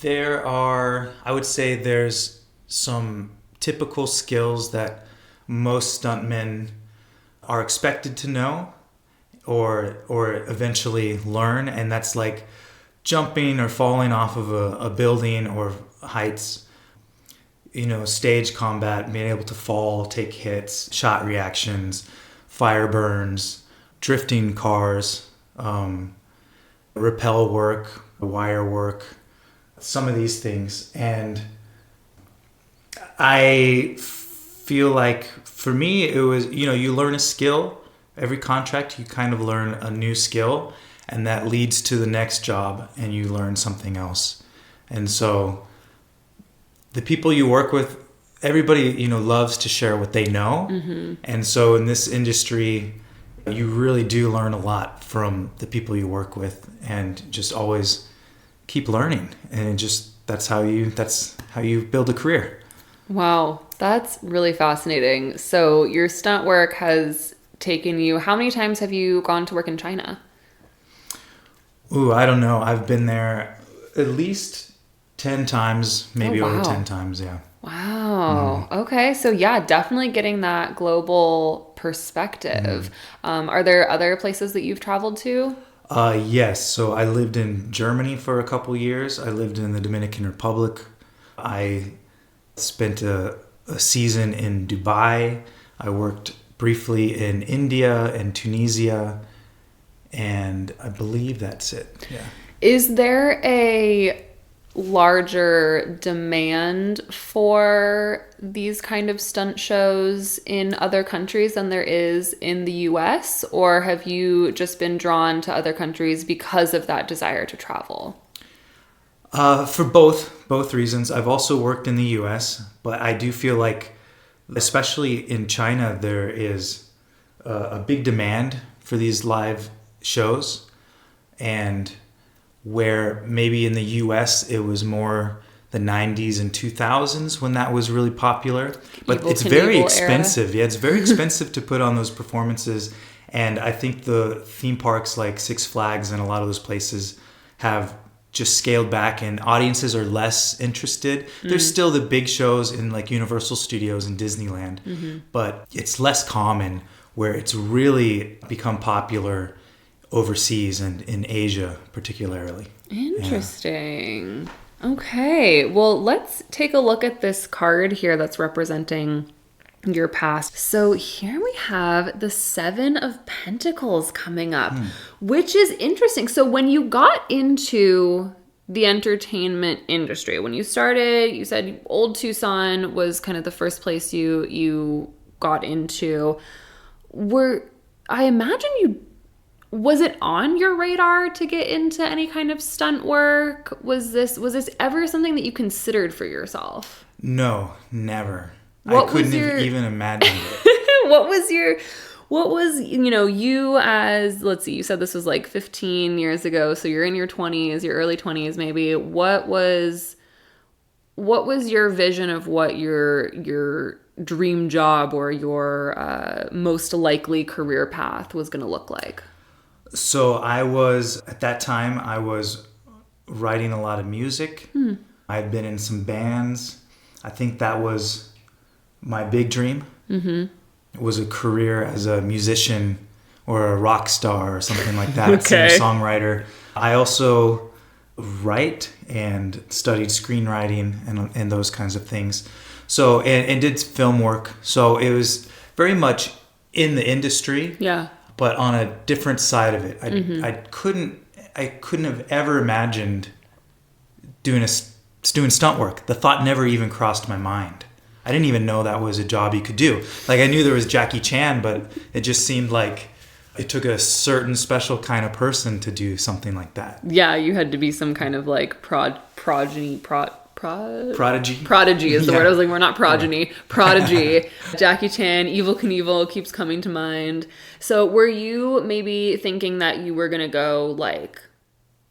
I would say there's some typical skills that most stuntmen are expected to know or eventually learn, and that's like jumping or falling off of a building or heights, stage combat, being able to fall, take hits, shot reactions, fire burns, drifting cars, rappel work, wire work, some of these things. And I feel like for me, it was, you learn a skill. Every contract, you kind of learn a new skill, and that leads to the next job, and you learn something else. And so the people you work with, everybody, loves to share what they know. Mm-hmm. And so in this industry, you really do learn a lot from the people you work with, and just always keep learning. And that's how you build a career. Wow, that's really fascinating. So your stunt work has taken you, how many times have you gone to work in China? Ooh, I don't know. I've been there at least 10 times, maybe over 10 times, yeah. Wow. Okay. So yeah, definitely getting that global perspective. Are there other places that you've traveled to? Yes. So I lived in Germany for a couple years. I lived in the Dominican Republic. I spent a season in Dubai. I worked briefly in India and Tunisia. And I believe that's it. Yeah. Is there a larger demand for these kind of stunt shows in other countries than there is in the US? Or have you just been drawn to other countries because of that desire to travel? For both reasons. I've also worked in the US, but I do feel like, especially in China, there is a big demand for these live shows, and where maybe in the US it was more the 90s and 2000s when that was really popular. But Evel it's very Knievel expensive. Yeah, it's very expensive to put on those performances. And I think the theme parks like Six Flags and a lot of those places have just scaled back, and audiences are less interested. There's still the big shows in like Universal Studios and Disneyland, but it's less common where it's really become popular overseas and in Asia particularly. Interesting. Yeah. Okay, well, let's take a look at this card here that's representing your past. So here we have the Seven of Pentacles coming up, which is interesting. So when you got into the entertainment industry, when you started, you said Old Tucson was kind of the first place you got into. I imagine was it on your radar to get into any kind of stunt work? Was this ever something that you considered for yourself? No, never. I couldn't have even imagined it. What was, you as, let's see, you said this was like 15 years ago, so you're in your 20s, your early 20s maybe. What was your vision of what your dream job or your most likely career path was going to look like? So at that time, I was writing a lot of music. I had been in some bands. I think that was my big dream. It was a career as a musician or a rock star or something like that, Okay. singer-songwriter. I also write and studied screenwriting and those kinds of things. So, and did film work. So it was very much in the industry. Yeah. But on a different side of it. I couldn't have ever imagined doing stunt work. The thought never even crossed my mind. I didn't even know that was a job you could do. Like I knew there was Jackie Chan, but it just seemed like it took a certain special kind of person to do something like that. Yeah, you had to be some kind of like prodigy. Prodigy is the word. I was like, we're not progeny. Prodigy. Jackie Chan, Evel Knievel keeps coming to mind. So were you maybe thinking that you were going to go like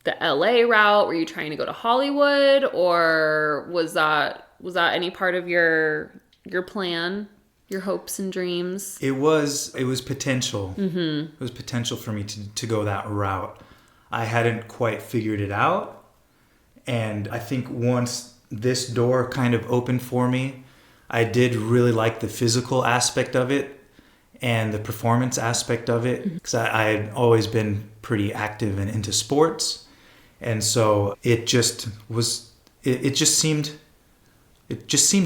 the LA route? Were you trying to go to Hollywood? Or was that any part of your plan? Your hopes and dreams? It was potential. It was potential for me to go that route. I hadn't quite figured it out. And I think once this door kind of opened for me, I did really like the physical aspect of it and the performance aspect of it, because I had always been pretty active and into sports. And so it just seemed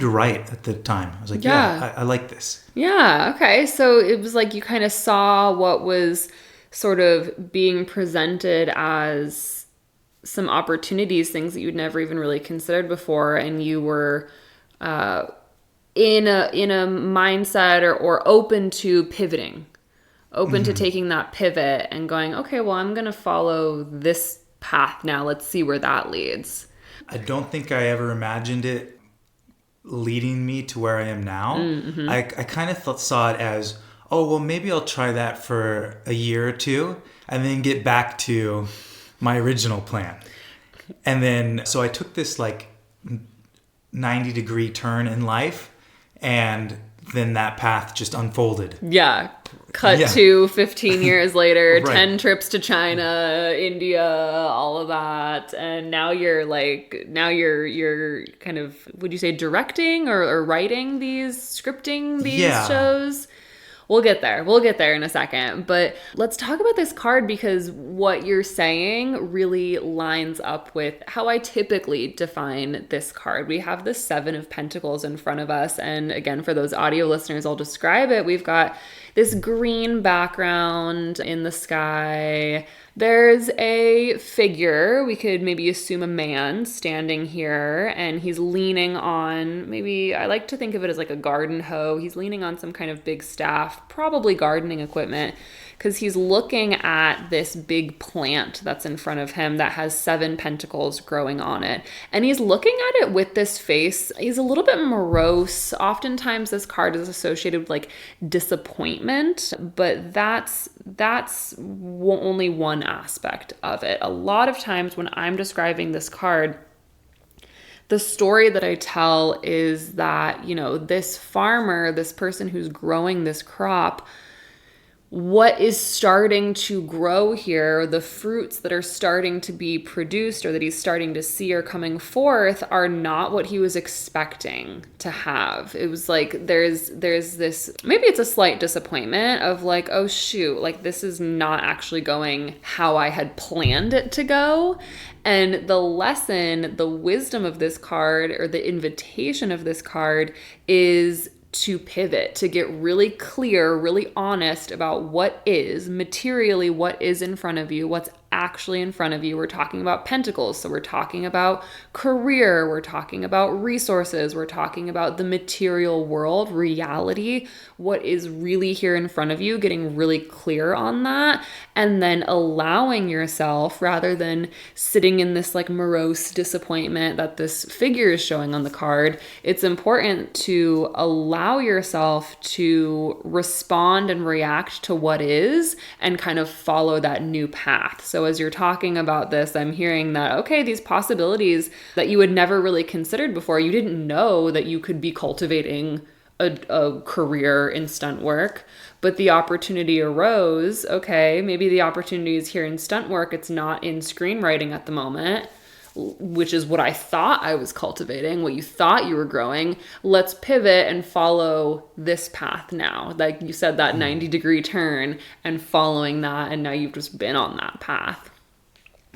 right at the time. I was like, I like this. Yeah. Okay. So it was like you kind of saw what was sort of being presented as some opportunities, things that you'd never even really considered before, and you were in a mindset or open to pivoting, open to taking that pivot and going, okay, well, I'm going to follow this path now. Let's see where that leads. I don't think I ever imagined it leading me to where I am now. I kind of saw it as, oh, well, maybe I'll try that for a year or two and then get back to my original plan. And then, so I took this like 90-degree turn in life, and then that path just unfolded. Yeah. Cut to 15 years later, Right. 10 trips to China, India, all of that. And now you're kind of, would you say directing or writing scripting these shows? We'll get there. We'll get there in a second. But let's talk about this card, because what you're saying really lines up with how I typically define this card. We have the Seven of Pentacles in front of us. And again, for those audio listeners, I'll describe it. We've got this green background in the sky. There's a figure, we could maybe assume a man, standing here, and he's leaning on, maybe I like to think of it as like a garden hoe. He's leaning on some kind of big staff, probably gardening equipment, because he's looking at this big plant that's in front of him that has 7 pentacles growing on it. And he's looking at it with this face. He's a little bit morose. Oftentimes this card is associated with like disappointment, but that's only one aspect of it. A lot of times when I'm describing this card, the story that I tell is that, this farmer, this person who's growing this crop, what is starting to grow here, the fruits that are starting to be produced or that he's starting to see are coming forth are not what he was expecting to have. It was like there's this, maybe it's a slight disappointment of like, oh shoot, like this is not actually going how I had planned it to go. And the lesson, the wisdom of this card, or the invitation of this card, is to pivot, to get really clear, really honest about what is materially, what is in front of you, what's actually in front of you. We're talking about pentacles, so we're talking about career, we're talking about resources, we're talking about the material world, reality, what is really here in front of you, getting really clear on that, and then allowing yourself, rather than sitting in this like morose disappointment that this figure is showing on the card, it's important to allow yourself to respond and react to what is and kind of follow that new path. So as you're talking about this, I'm hearing that, okay, these possibilities that you had never really considered before, you didn't know that you could be cultivating a career in stunt work, but the opportunity arose. Okay, maybe the opportunity is here in stunt work. It's not in screenwriting at the moment, which is what I thought I was cultivating, what you thought you were growing. Let's pivot and follow this path now. Like you said, that 90-degree turn and following that. And now you've just been on that path.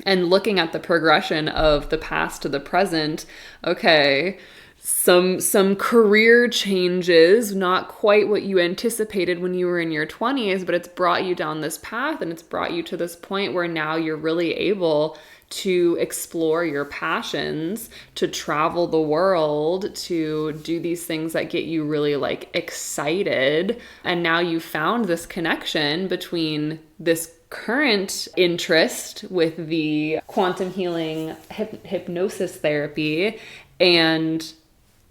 And looking at the progression of the past to the present, okay, some career changes, not quite what you anticipated when you were in your 20s, but it's brought you down this path, and it's brought you to this point where now you're really able to explore your passions, to travel the world, to do these things that get you really like excited. And now you found this connection between this current interest with the quantum healing hypnosis therapy and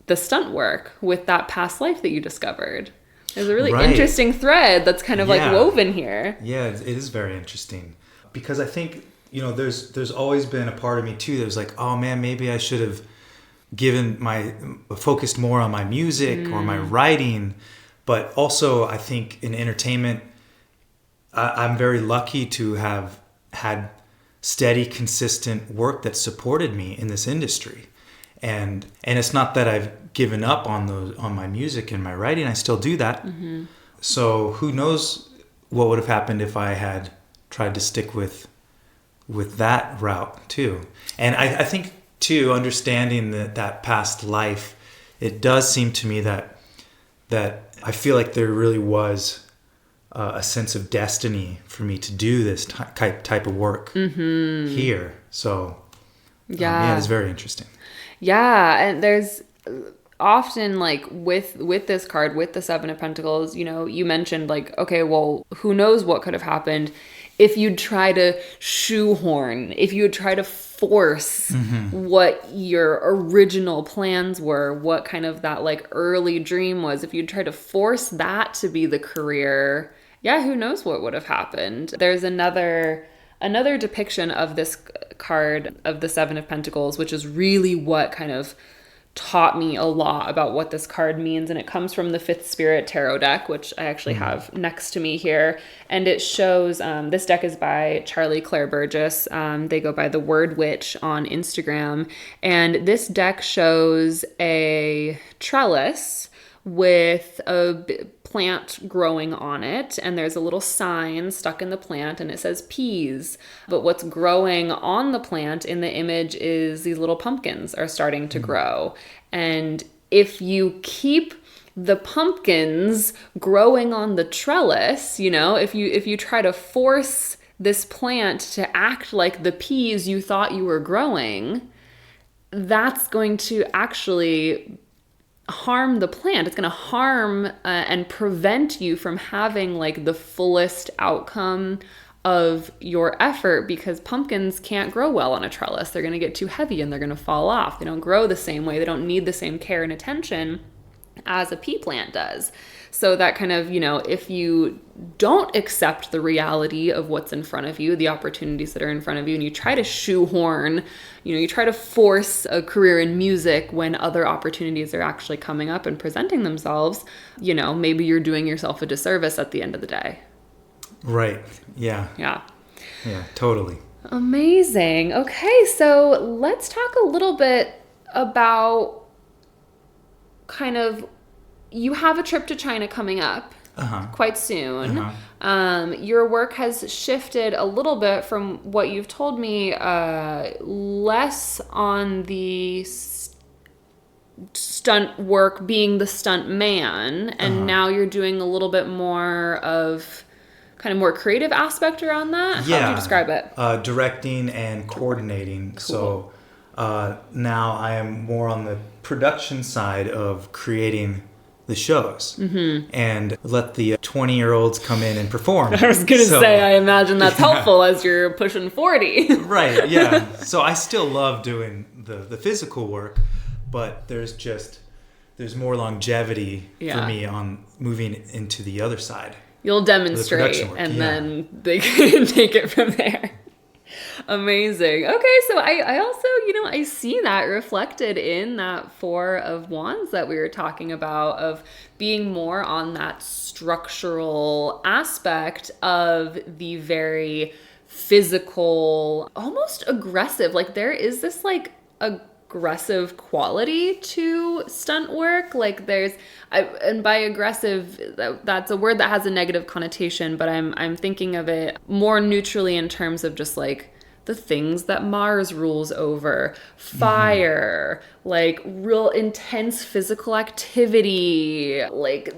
the stunt work with that past life that you discovered. There's a really interesting thread that's kind of like woven here. Yeah, it is very interesting, because I think, there's always been a part of me too that was like, oh man, maybe I should have focused more on my music or my writing. But also I think in entertainment, I'm very lucky to have had steady, consistent work that supported me in this industry. And it's not that I've given up on my music and my writing. I still do that. Mm-hmm. So who knows what would have happened if I had tried to stick with that route too. And I think too, understanding that past life, it does seem to me that I feel like there really was a sense of destiny for me to do this type of work here. So it's very interesting. Yeah, and there's often like with this card, with the Seven of Pentacles, you mentioned like, okay, well, who knows what could have happened if you'd try to shoehorn, if you would try to force what your original plans were, what kind of that like early dream was, if you'd try to force that to be the career, who knows what would have happened. There's another depiction of this card of the Seven of Pentacles, which is really what kind of taught me a lot about what this card means. And it comes from the Fifth Spirit Tarot deck, which I actually have next to me here. And it shows, this deck is by Charlie Claire Burgess. They go by the Word Witch on Instagram. And this deck shows a trellis with a plant growing on it, and there's a little sign stuck in the plant and it says peas, but what's growing on the plant in the image is these little pumpkins are starting to grow. And if you keep the pumpkins growing on the trellis, if you try to force this plant to act like the peas you thought you were growing, that's going to actually harm the plant. It's going to harm and prevent you from having like the fullest outcome of your effort, because pumpkins can't grow well on a trellis. They're going to get too heavy and they're going to fall off. They don't grow the same way. They don't need the same care and attention. as a pea plant does. So that kind of, if you don't accept the reality of what's in front of you, the opportunities that are in front of you, and you try to shoehorn, you try to force a career in music when other opportunities are actually coming up and presenting themselves, maybe you're doing yourself a disservice at the end of the day. Right. Yeah. Yeah. Yeah, totally. Amazing. Okay, so let's talk a little bit about kind of, you have a trip to China coming up quite soon. Your work has shifted a little bit from what you've told me, less on the stunt work, being the stunt man, and now you're doing a little bit more of kind of more creative aspect around that. How would you describe it? Directing and coordinating. Cool. So now I am more on the production side of creating the shows and let the 20-year-olds come in and perform. I was going to say, I imagine that's helpful as you're pushing 40. Right, yeah. So I still love doing the physical work, but there's more longevity for me on moving into the other side. You'll demonstrate and then they can take it from there. Amazing. Okay, so I also, I see that reflected in that 4 of Wands that we were talking about, of being more on that structural aspect of the very physical, almost aggressive. Like there is this like aggressive quality to stunt work. Like and by aggressive, that's a word that has a negative connotation, but I'm thinking of it more neutrally in terms of just like the things that Mars rules over, fire, like real intense physical activity, like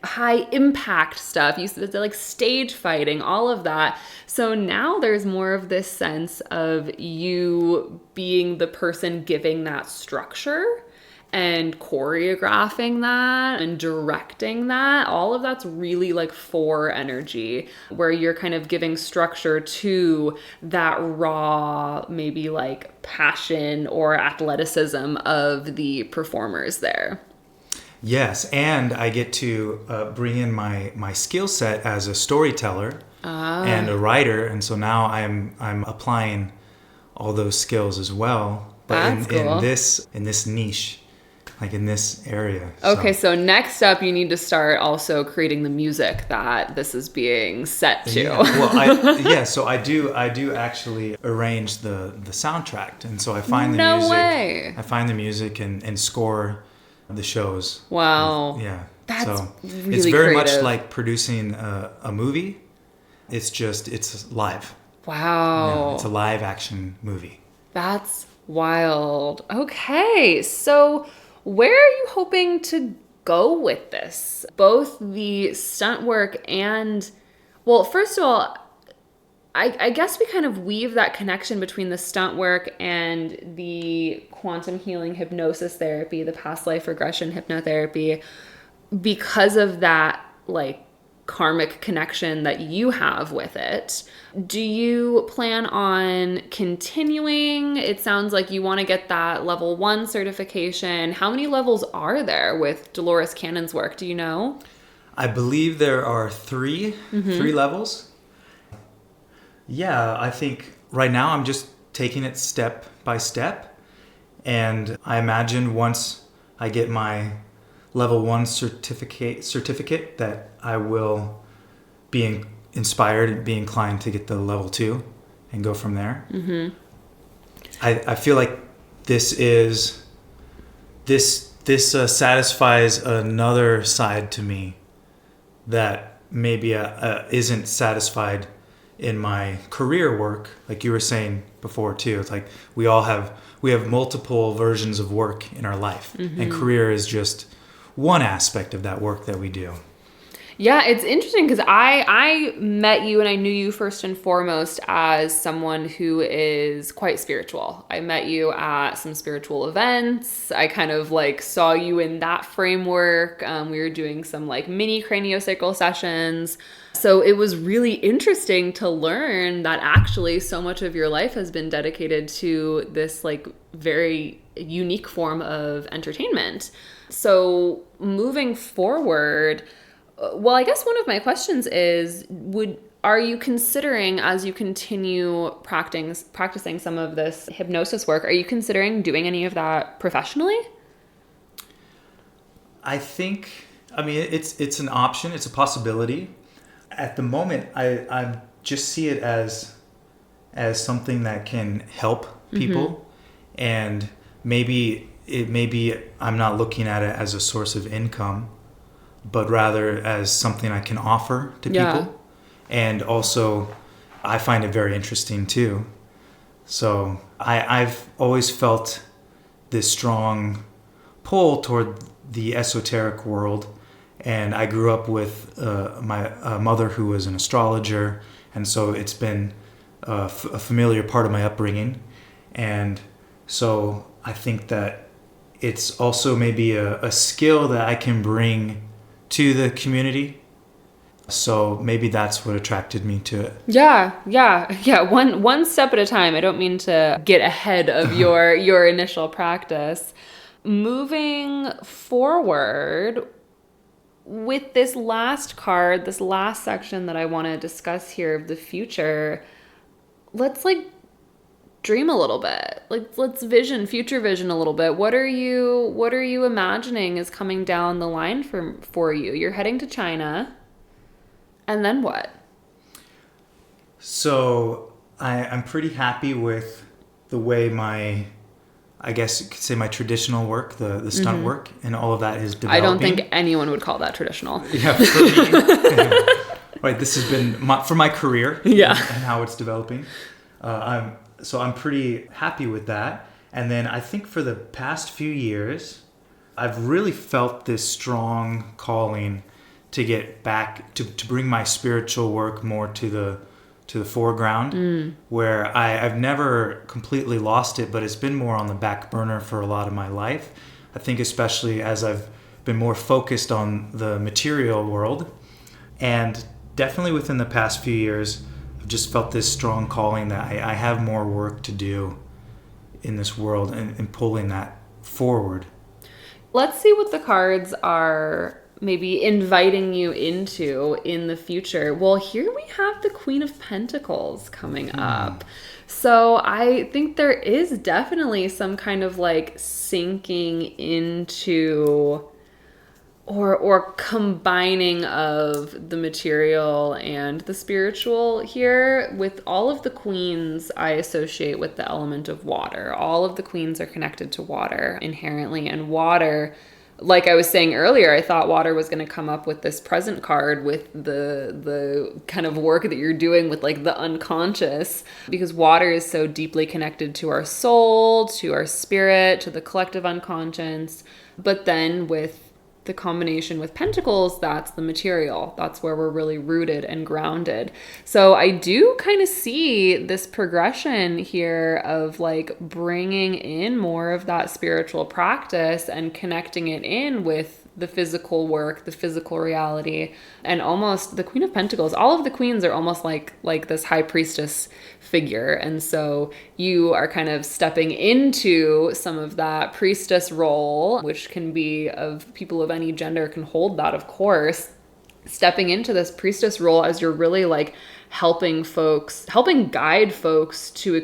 high impact stuff. You said like stage fighting, all of that. So now there's more of this sense of you being the person giving that structure and choreographing that and directing that. All of that's really like 4 energy, where you're kind of giving structure to that raw, maybe like passion or athleticism of the performers there. Yes, and I get to bring in my skill set as a storyteller and a writer, and so now I'm applying all those skills as well, but cool. in this niche, like in this area. Okay, so next up, you need to start also creating the music that this is being set to. Yeah, well, so I do actually arrange the soundtrack, and so I find the music. No way. I find the music and score the shows. Wow. That's really it's very creative. Much like producing a movie. It's live. Wow. Yeah, it's a live action movie. That's wild. Okay, so where are you hoping to go with this? Both the stunt work and, well, first of all, I guess we kind of weave that connection between the stunt work and the quantum healing hypnosis therapy, the past life regression hypnotherapy, because of that, like, karmic connection that you have with it. Do you plan on continuing? It sounds like you want to get that level 1 certification. How many levels are there with Dolores Cannon's work? Do you know? I believe there are 3 levels. Yeah, I think right now I'm just taking it step by step. And I imagine once I get my level 1 certificate that I will be inspired and be inclined to get the level 2 and go from there. I feel like this satisfies another side to me that maybe isn't satisfied in my career work, like you were saying before too. It's like we have multiple versions of work in our life, and career is just one aspect of that work that we do. Yeah, it's interesting because I met you and I knew you first and foremost as someone who is quite spiritual. I met you at some spiritual events. I kind of like saw you in that framework. We were doing some like mini craniosacral sessions. So it was really interesting to learn that actually so much of your life has been dedicated to this like very unique form of entertainment. So moving forward, well, I guess one of my questions is, are you considering, as you continue practicing some of this hypnosis work, are you considering doing any of that professionally? I mean, it's an option. It's a possibility. At the moment, I just see it as something that can help people, and maybe I'm not looking at it as a source of income, but rather as something I can offer to people. And also, I find it very interesting too. So I've always felt this strong pull toward the esoteric world. And I grew up with my mother who was an astrologer. And so it's been a familiar part of my upbringing. And so I think that it's also maybe a skill that I can bring to the community. So maybe that's what attracted me to it. Yeah. One step at a time. I don't mean to get ahead of your initial practice. Moving forward with this last card, this last section that I want to discuss here of the future, let's dream a little bit. Let's future vision a little bit. What are you imagining is coming down the line for you? You're heading to China. And then what? So I'm pretty happy with the way I guess you could say my traditional work, the stunt work, and all of that is developing. I don't think anyone would call that traditional. Yeah, for me. Right, this has been for my career. Yeah. And how it's developing. I'm pretty happy with that. And then I think for the past few years, I've really felt this strong calling to get back to bring my spiritual work more to the foreground, where I've never completely lost it, but it's been more on the back burner for a lot of my life. I think especially as I've been more focused on the material world, and definitely within the past few years, I've just felt this strong calling that I have more work to do in this world and pulling that forward. Let's see what the cards are maybe inviting you into in the future. Well, here we have the Queen of Pentacles coming up. So I think there is definitely some kind of sinking into or combining of the material and the spiritual here. With all of the queens, I associate with the element of water. All of the queens are connected to water inherently, and water, like I was saying earlier, I thought water was going to come up with this present card with the kind of work that you're doing with the unconscious, because water is so deeply connected to our soul, to our spirit, to the collective unconscious. But then with the combination with pentacles, that's the material. That's where we're really rooted and grounded. So I do kind of see this progression here of bringing in more of that spiritual practice and connecting it in with the physical work, the physical reality, and almost the Queen of Pentacles. All of the queens are almost like this high priestess figure. And so you are kind of stepping into some of that priestess role, which can be of people of any gender can hold that, of course, stepping into this priestess role as you're really helping guide folks to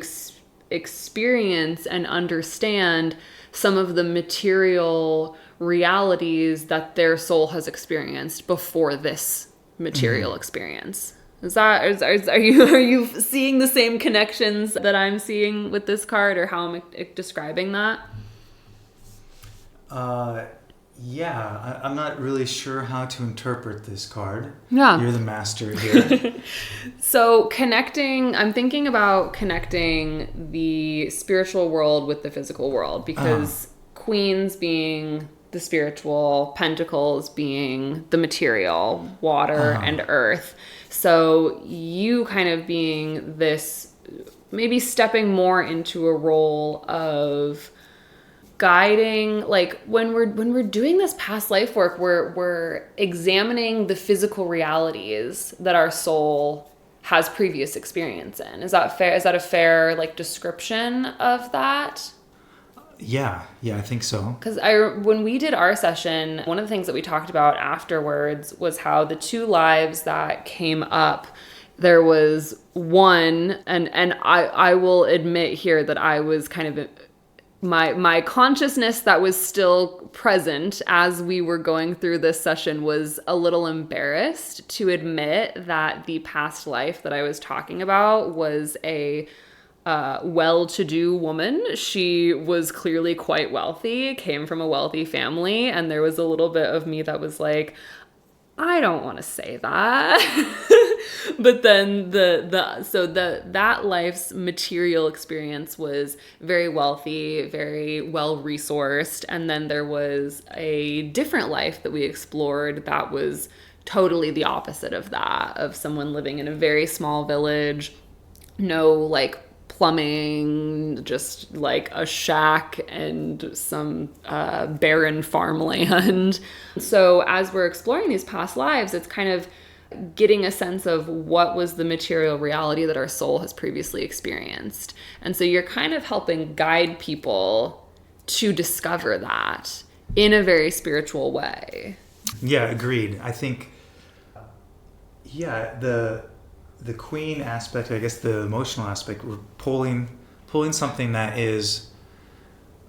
experience and understand some of the material realities that their soul has experienced before this material experience. Are you seeing the same connections that I'm seeing with this card, or how am I describing that? Yeah, I'm not really sure how to interpret this card. Yeah. You're the master here. So I'm thinking about connecting the spiritual world with the physical world, because queens being the spiritual, pentacles being the material, water and earth. So you kind of being this, maybe stepping more into a role of guiding, when we're doing this past life work, we're examining the physical realities that our soul has previous experience in. Is that fair? Is that a fair description of that? Yeah, I think so. Because when we did our session, one of the things that we talked about afterwards was how the two lives that came up, there was one, and I will admit here that I was kind of my consciousness that was still present as we were going through this session was a little embarrassed to admit that the past life that I was talking about was a well-to-do woman. She was clearly quite wealthy, came from a wealthy family, and there was a little bit of me that was like, I don't want to say that. But then that life's material experience was very wealthy, very well resourced, and then there was a different life that we explored that was totally the opposite of that, of someone living in a very small village, no like plumbing, just like a shack and some barren farmland. So as we're exploring these past lives, it's kind of getting a sense of what was the material reality that our soul has previously experienced. And so you're kind of helping guide people to discover that in a very spiritual way. Yeah, agreed. I think, the queen aspect, I guess the emotional aspect, we're pulling something that is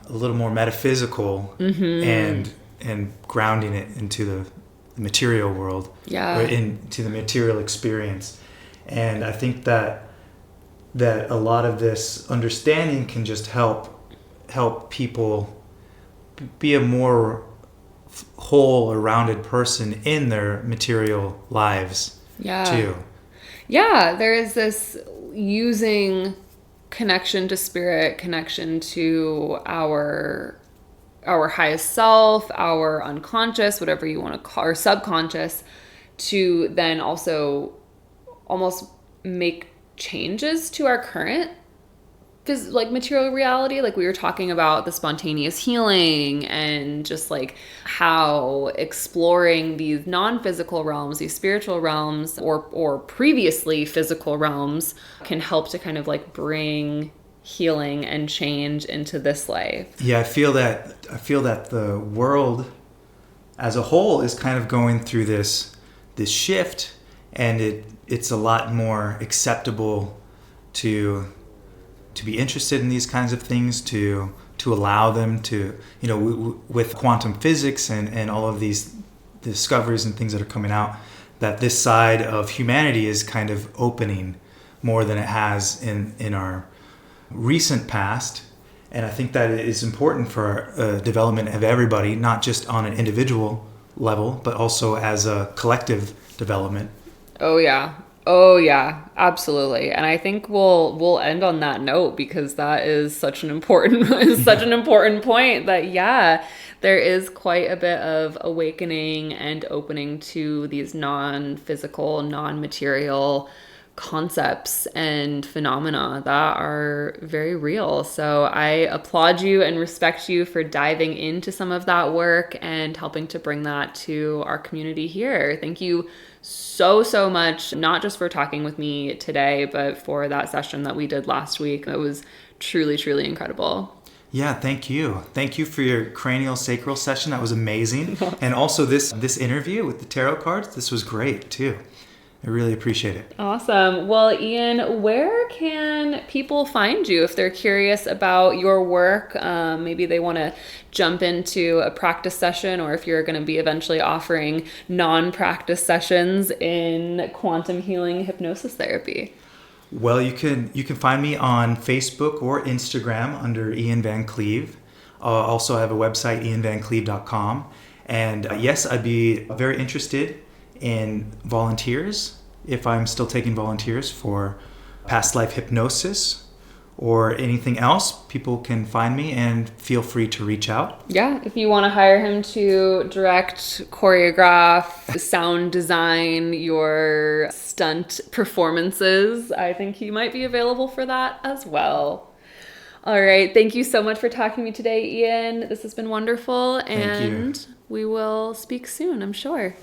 a little more metaphysical, and grounding it into the material world, or into the material experience. And I think that a lot of this understanding can just help people be a more whole or rounded person in their material lives too. Yeah, there is this using connection to spirit, connection to our highest self, our unconscious, whatever you want to call, or subconscious, to then also almost make changes to our current like material reality. Like we were talking about the spontaneous healing and just like how exploring these non-physical realms, these spiritual realms, or previously physical realms can help to kind of like bring healing and change into this life. Yeah, I feel that the world as a whole is kind of going through this shift, and it's a lot more acceptable to be interested in these kinds of things, to allow them to, with quantum physics and all of these discoveries and things that are coming out, that this side of humanity is kind of opening more than it has in our recent past. And I think that it is important for development of everybody, not just on an individual level, but also as a collective development. Oh yeah, absolutely. And I think we'll end on that note, because that is such an important point that there is quite a bit of awakening and opening to these non-physical, non-material concepts and phenomena that are very real. So I applaud you and respect you for diving into some of that work and helping to bring that to our community here. Thank you so much, not just for talking with me today, but for that session that we did last week. It was truly incredible. Yeah, thank you. Thank you for your cranial sacral session. That was amazing. And also this interview with the tarot cards, this was great too. I really appreciate it. Awesome. Well, Ian, where can people find you if they're curious about your work? Maybe they want to jump into a practice session, or if you're going to be eventually offering non-practice sessions in quantum healing hypnosis therapy. Well, you can find me on Facebook or Instagram under Ian Van Cleve. Also, I have a website, ianvancleve.com. And yes, I'd be very interested in volunteers, if I'm still taking volunteers for past life hypnosis or anything else. People can find me and feel free to reach out. Yeah, if you want to hire him to direct, choreograph, sound design your stunt performances, I think he might be available for that as well. All right, thank you so much for talking to me today, Ian. This has been wonderful, and we will speak soon, I'm sure.